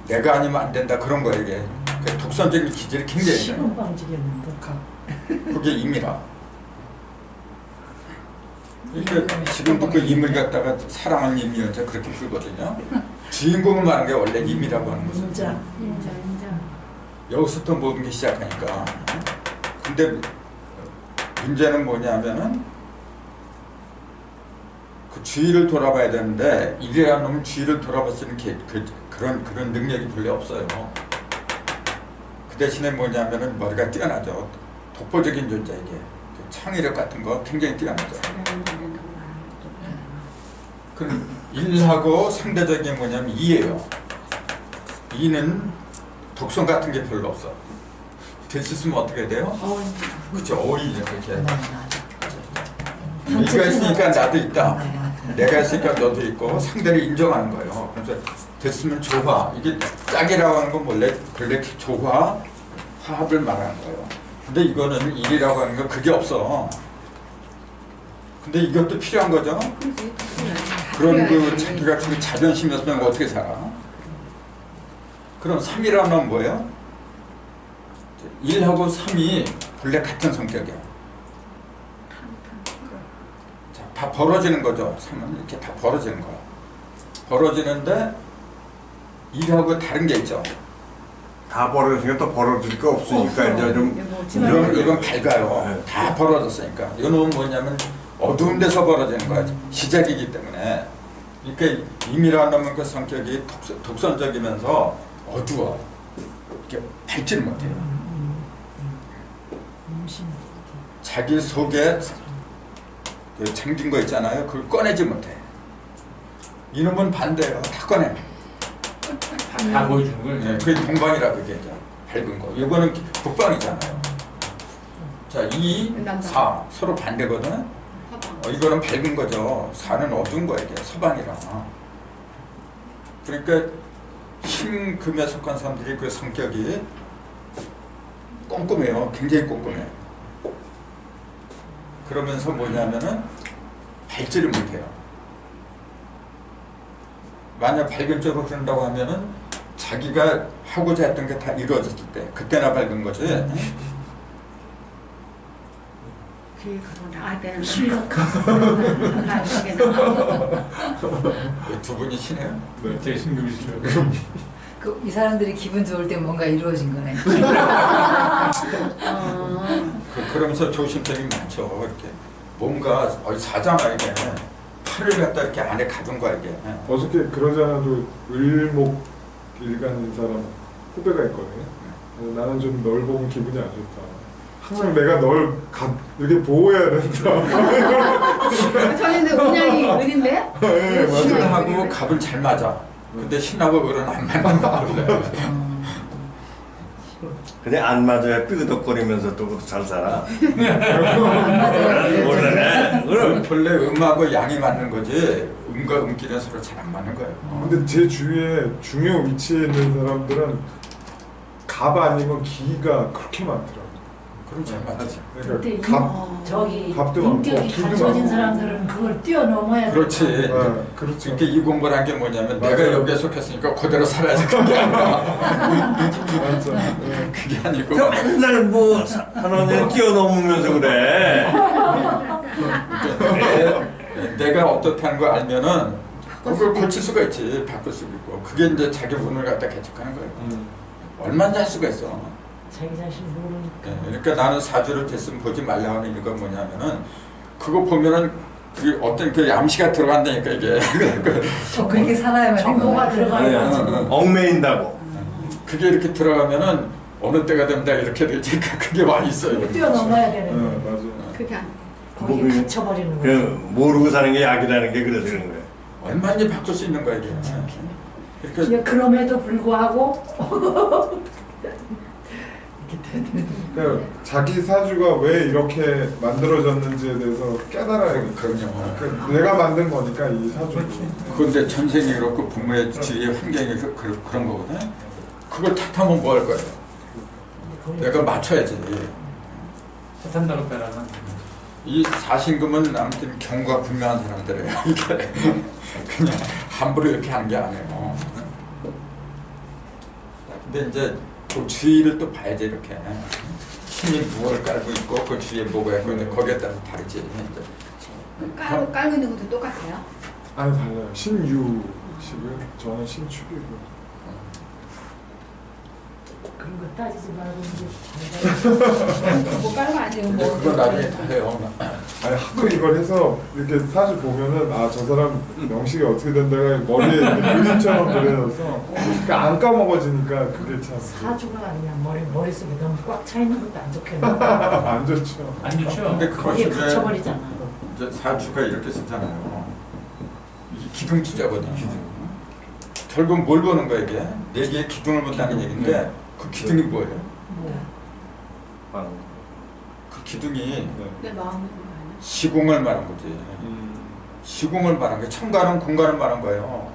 내가 아니면 안 된다 그런 거야 이게. 그 독선적인 기질이 굉장히 있어요. 신혼방지겠는데. 그게 임이라. 그러니까 지금도 그 임을 갖다가 사랑하는 임이었죠. 그렇게 풀거든요. 주인공을 말한 게 원래 임이라고 하는 거죠. 인자. 여기서부터 모든 게 시작하니까. 근데 문제는 뭐냐면은 그 주위를 돌아봐야 되는데 일이라는 놈은 주위를 돌아볼 수 있는 그런 능력이 별로 없어요. 그 대신에 뭐냐면은 머리가 뛰어나죠. 독보적인 존재 이게. 창의력 같은 거 굉장히 뛰어나죠. 그럼 1하고 상대적인 뭐냐면 2예요. 2는 독성 같은 게 별로 없어. 될 수 있으면 어떻게 돼요? 그쵸, 어울리죠. 그렇게. 네가 있으니까 나도 있다. 내가 있으니까 너도 있고 상대를 인정하는 거예요. 그래서 됐으면 조화. 이게 짝이라고 하는 건 원래 조화, 화합을 말하는 거예요. 근데 이거는 1이라고 하는 건 그게 없어. 근데 이것도 필요한 거죠. 그런 그 자기가 그 자존심이 없으면 어떻게 살아? 그럼 3이라는 건 뭐예요? 1하고 3이 본래 같은 성격이야. 자, 다 벌어지는 거죠. 3은 이렇게 다 벌어지는 거야. 벌어지는데 1하고 다른 게 있죠. 다 벌어지니까 또 벌어질 거 없으니까 이제 좀 이건 밝아요. 네. 다 벌어졌으니까. 이놈은 뭐냐면 어두운 데서 벌어지는 거야. 시작이기 때문에. 그러니까 임이라는 놈은 그 성격이 독선적이면서 어두워. 이렇게 밝지를 못해요. 자기 속에 그 잠긴 거 있잖아요. 그걸 꺼내지 못해. 이놈은 반대예요. 다 꺼내. 다 보여주는 걸. 네, 그게 동방이라 그게 이제 밝은 거. 이거는 북방이잖아요. 자, 2, 4 서로 반대거든. 이거는 밝은 거죠. 4는 어두운 거야 이게 서방이라. 그러니까 신금에 속한 사람들이 그 성격이 꼼꼼해요. 굉장히 꼼꼼해. 그러면서 뭐냐면은 밝지를 못해요. 만약 밝은 쪽으로 그런다고 하면은 자기가 하고자 했던 게 다 이루어졌을 때 그때나 밝은 거지. 아들은 두 분이 친해요? 되게 신경이시죠. 이 사람들이 기분 좋을 때 뭔가 이루어진 거네. 그러면서 조심성이 많죠. 이렇게 뭔가 사잖아 이게. 팔을 갖다 이렇게 안에 가둔 거야 이게. 어저께 그러지 않아도 을목 일간인 사람 후배가 있거든요. 나는 좀 널 보면 기분이 안 좋다. 항상 내가 널 이렇게 보호해야 된다. 저는데 운양이 은인데? 네, 맞아요. 신하고 갑은 잘 맞아. 근데 신하고 을은 안 맞는다. 근데 안 맞아야 삐그덕거리면서 또 잘 살아. 맞아요. 그럼 본래 음하고 양이 맞는 거지 음과 음끼리는 서로 잘 안 맞는 거예요. 근데 제 주위에 중요 위치에 있는 사람들은 갑 아니면 기가 그렇게 많더라고요. 그럼 잘 맞지. 그러니까 갑, 저기 밥도 많고, 인격이 기도 갖춰진 많고. 사람들은 그걸 뛰어넘어야 그렇지. 네, 그렇죠. 그러니까 이 공부를 한 게 뭐냐면 맞아요. 내가 여기에 속했으니까 그대로 살아야지 그게 아니라 맞죠. 네. 그게 아니고 그 맨날 뭐 하나님 뛰어넘으면서 그래. 내가 어떻다는 거 알면은 그걸 고칠 수가 있지. 바꿀 수가 있고. 그게 이제 자기 분을 갖다 개척하는 거예요. 얼마나 할 수가 있어. 자기 자신 모르니까. 그러니까 나는 사주를 됐으면 보지 말라고 하는 이유가 뭐냐면은 그거 보면은 그 어떤 그 암시가 들어간다니까 이게. 그렇게 살아야만 정보가 들어가야 지 얽매인다고. 그게 이렇게 들어가면은 어느 때가 되면 다 이렇게 되지. 그게 와 있어요. 뛰어넘어야 네, 되는데 맞아요. 그게 안 거기에 뭐, 갇혀버리는 그 거죠. 모르고 사는 게 약이라는 게 그래서 그런 거예요. 얼마나 바꿀 수 있는 거야 이게. 그러니까 이제 그럼에도 불구하고 그러니까 자기 사주가 왜 이렇게 만들어졌는지에 대해서 깨달아야겠죠. 그럼요. 그러니까 내가 만든 거니까 이 사주. 그런데 전생이 그렇고 부모의 주위의 환경이 그런 거거든. 그걸 탓하면 뭐 할 거야? 내가 맞춰야지. 탓한다고 빼라면 이 사신금은 아무튼 경과 분명한 사람들이에요. 이게 그냥 함부로 이렇게 하는 게 아니에요. 근데 이제 그 주위를 또 봐야지 이렇게. 신이 무엇을 깔고 있고 그 주위에 뭐가 있고 이제 거기에 따라서 다르지. 이제. 깔고 있는 것도 똑같아요? 아니 달라요. 신유식은 저는 신축이고. 그런 거 따지지 말고 이제 뭐 깔고 안 되고 근데 뭐. 그건 나중에 다 해요. 아니 하도 이걸 해서 이렇게 사주 보면은 아 저 사람 명식이 어떻게 된다가 머리에 그림처럼 그려져서 그러니까 안 까먹어지니까 그게 참 사주가 아니야 머릿속에 너무 꽉 차 있는 것도 안 좋겠네. 안 좋죠. 안 좋죠. 근데 그것이 거기에 이제 갇혀버리잖아. 이제 사주가 이렇게 쓰잖아요. 이게 기둥 투자거든. 결국 뭘 보는 거야 이게? 네 개의 기둥을 본다는 얘기인데 그 기둥이 뭐예요? 그 기둥이 내 마음이 그거 아니야? 시공을 말한 거지. 시공을 말한 게 천간은 공간을 말한 거예요.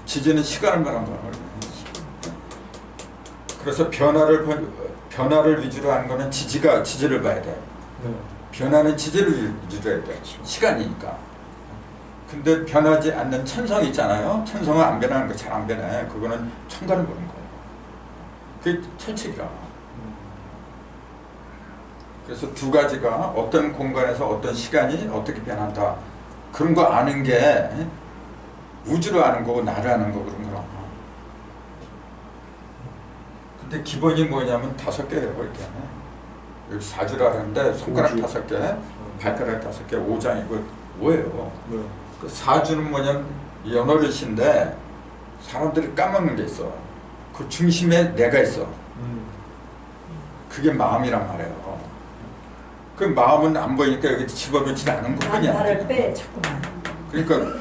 지지는 시간을 말한 거예요. 그래서 변화를 위주로 하는 거는 지지를 봐야 돼. 네. 변화는 지지를 위주로 해야 돼. 시간이니까. 근데 변하지 않는 천성이 있잖아요. 천성은 안 변하는 거 잘 안 변해. 그거는 천간을 보는 거예요. 그게 천칙이라. 그래서 두 가지가 어떤 공간에서 어떤 시간이 어떻게 변한다. 그런 거 아는 게 우주를 아는 거고 나를 아는 거고 그런 거라. 근데 기본이 뭐냐면 5개예요. 이렇게. 여기 사주를 하는데 손가락 5개, 발가락 5개, 5장이고 뭐예요? 네. 그 사주는 뭐냐면 연어릇인데 사람들이 까먹는 게 있어. 그 중심에 내가 있어. 그게 마음이란 말이에요. 그 마음은 안 보이니까 여기 집어넣지 않은 부분이야. 나를 빼 자꾸만. 그러니까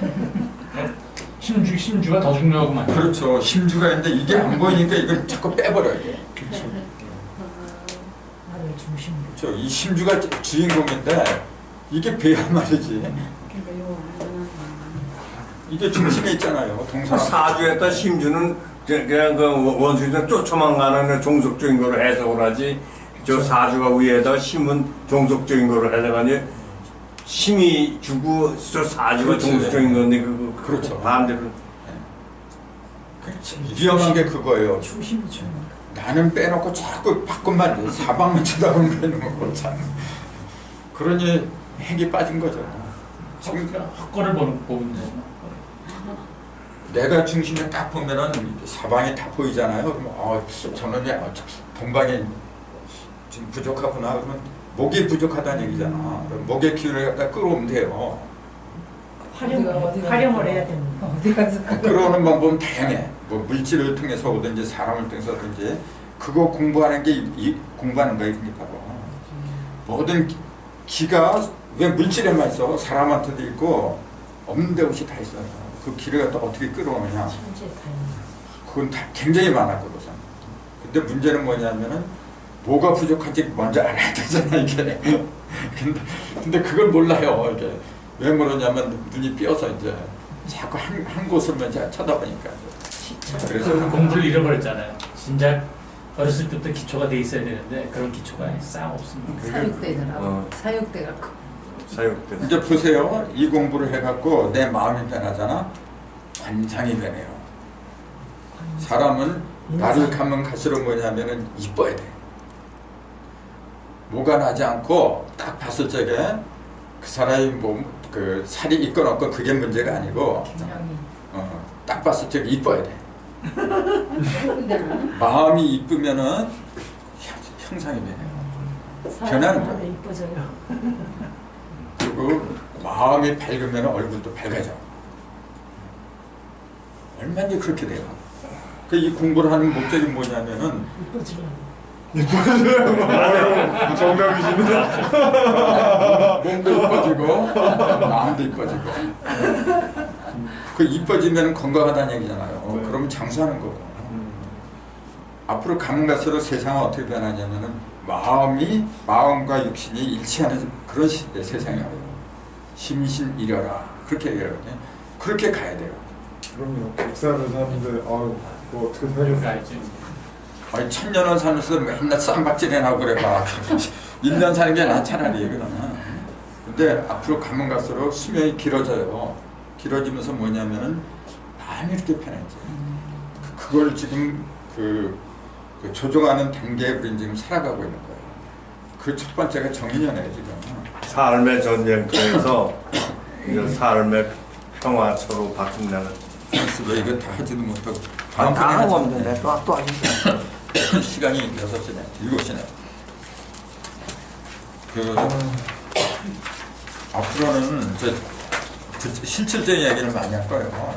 심주가 더 중요하구만. 그렇죠. 심주가 있는데 이게 안 보이니까 이걸 자꾸 빼버려 이게. 나를 중심으로. 그렇죠. 이 심주가 주인공인데 이게 배야 말이지. 그러니까 이거 이게 중심에 있잖아요. 동사. 사주에다 심주는 그냥 그 원수에서 쫓아만 가는 종속적인 거로 해석을 하지. 저 사주가 위에다 심은 종속적인 거로 해석하니 심이 주고 저 사주가 그렇지. 종속적인 건데 그렇죠. 반대로. 위험한 게 그거예요. 중심이 중요한 거. 나는 빼놓고 자꾸 바꾼만 사방만 쳐다보는 거 있는 거 참. 그러니 핵이 빠진 거죠. 지금 헛거를 보는 데 내가 중심에 딱 보면은 사방이 다 보이잖아요. 그러면 저놈이 동방이 지금 부족하구나. 그러면 목이 부족하다는 얘기잖아. 목의 기운을 갖다 끌어오면 돼요. 활용을 해야 되는 거. 어디 가서 끌어오는 방법은 다양해. 뭐 물질을 통해서 오든지 사람을 통해서 오든지 그거 공부하는 게 공부하는 거예요. 이게 바로 모든 기가 왜 물질에만 있어? 사람한테도 있고 없는 데 없이 다 있어요. 그 기를 갖다 어떻게 끌어오느냐? 그건 다 굉장히 많았거든. 근데 문제는 뭐냐면은 뭐가 부족한지 먼저 알아야 되잖아 이게. 근데 그걸 몰라요 이게. 왜 모르냐면 눈이 삐어서 이제 자꾸 한 곳을만 쳐다보니까. 그래서 공부를 잃어버렸잖아요. 진작 어렸을 때부터 기초가 돼 있어야 되는데 그런 기초가 싹 없습니다. 사육되더라고. 사육대가 사육대. 이제 보세요. 이 공부를 해갖고 내 마음이 변하잖아. 관상이 변해요. 사람은 나를 가면 갈수록 뭐냐면은 이뻐야 돼. 뭐가 나지 않고 딱 봤을 적에 그 사람이 뭐 그 살이 있건 없건 그게 문제가 아니고 균형이. 딱 봤을 적에 이뻐야 돼. 근데는 마음이 이쁘면은 형상이 변해요. 변하는 거야. 이뻐져요. 그리고 마음이 밝으면 얼굴도 밝아져. 얼마나 그렇게 돼요. 그 이 공부를 하는 목적이 뭐냐면은 이뻐지려고. 정답이십니다. 몸도 이뻐지고 마음도 이뻐지고. 그 이뻐지면 건강하다는 얘기잖아요. 네. 그러면 장수하는 거고. 앞으로 가면 갈수록 세상은 어떻게 변하냐면은 마음과 육신이 일치하는 그런 시대 세상이에요. 심신일여라 그렇게 얘기하거든요. 그렇게 가야 돼요. 그럼요. 100살을 사는데 아유 뭐 어떻게 그런 거 살겠어요. 알지. 아니 1000년을 사면서 맨날 쌈박질해나고 그래봐. 1년 사는 게 나 차라리 그러면. 근데 앞으로 가면 갈수록 수명이 길어져요. 길어지면서 뭐냐면은 마음이 이렇게 편해져. 그걸 지금 그 조종하는 단계에 우리는 지금 살아가고 있는 거예요. 그 첫 번째가 정인연애예요 지금. 삶의 전쟁터에서 이제 삶의 평화처로 바뀐다는. 왜 이거 다 하지도 못하고 다 다음번에 하고 하자. 없는데 또 하겠어요. 시간이 6시네 7시네. 그 앞으로는 실질적인 얘기를 많이 할 거예요.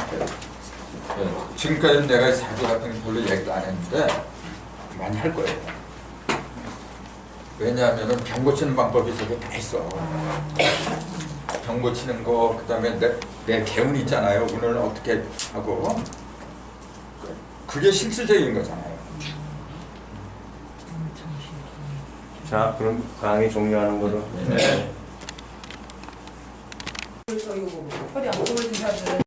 지금까지는 내가 사주 같은 거 별로 얘기도 안 했는데 많이 할 거예요. 왜냐하면 병 고치는 방법이 저게 다 있어. 병 고치는 거, 그 다음에 내 개운 있잖아요. 오늘 어떻게 하고. 그게 실질적인 거잖아요. 자, 그럼 강의 종료하는 거로. 네. 허리 안 굽어진 사람들은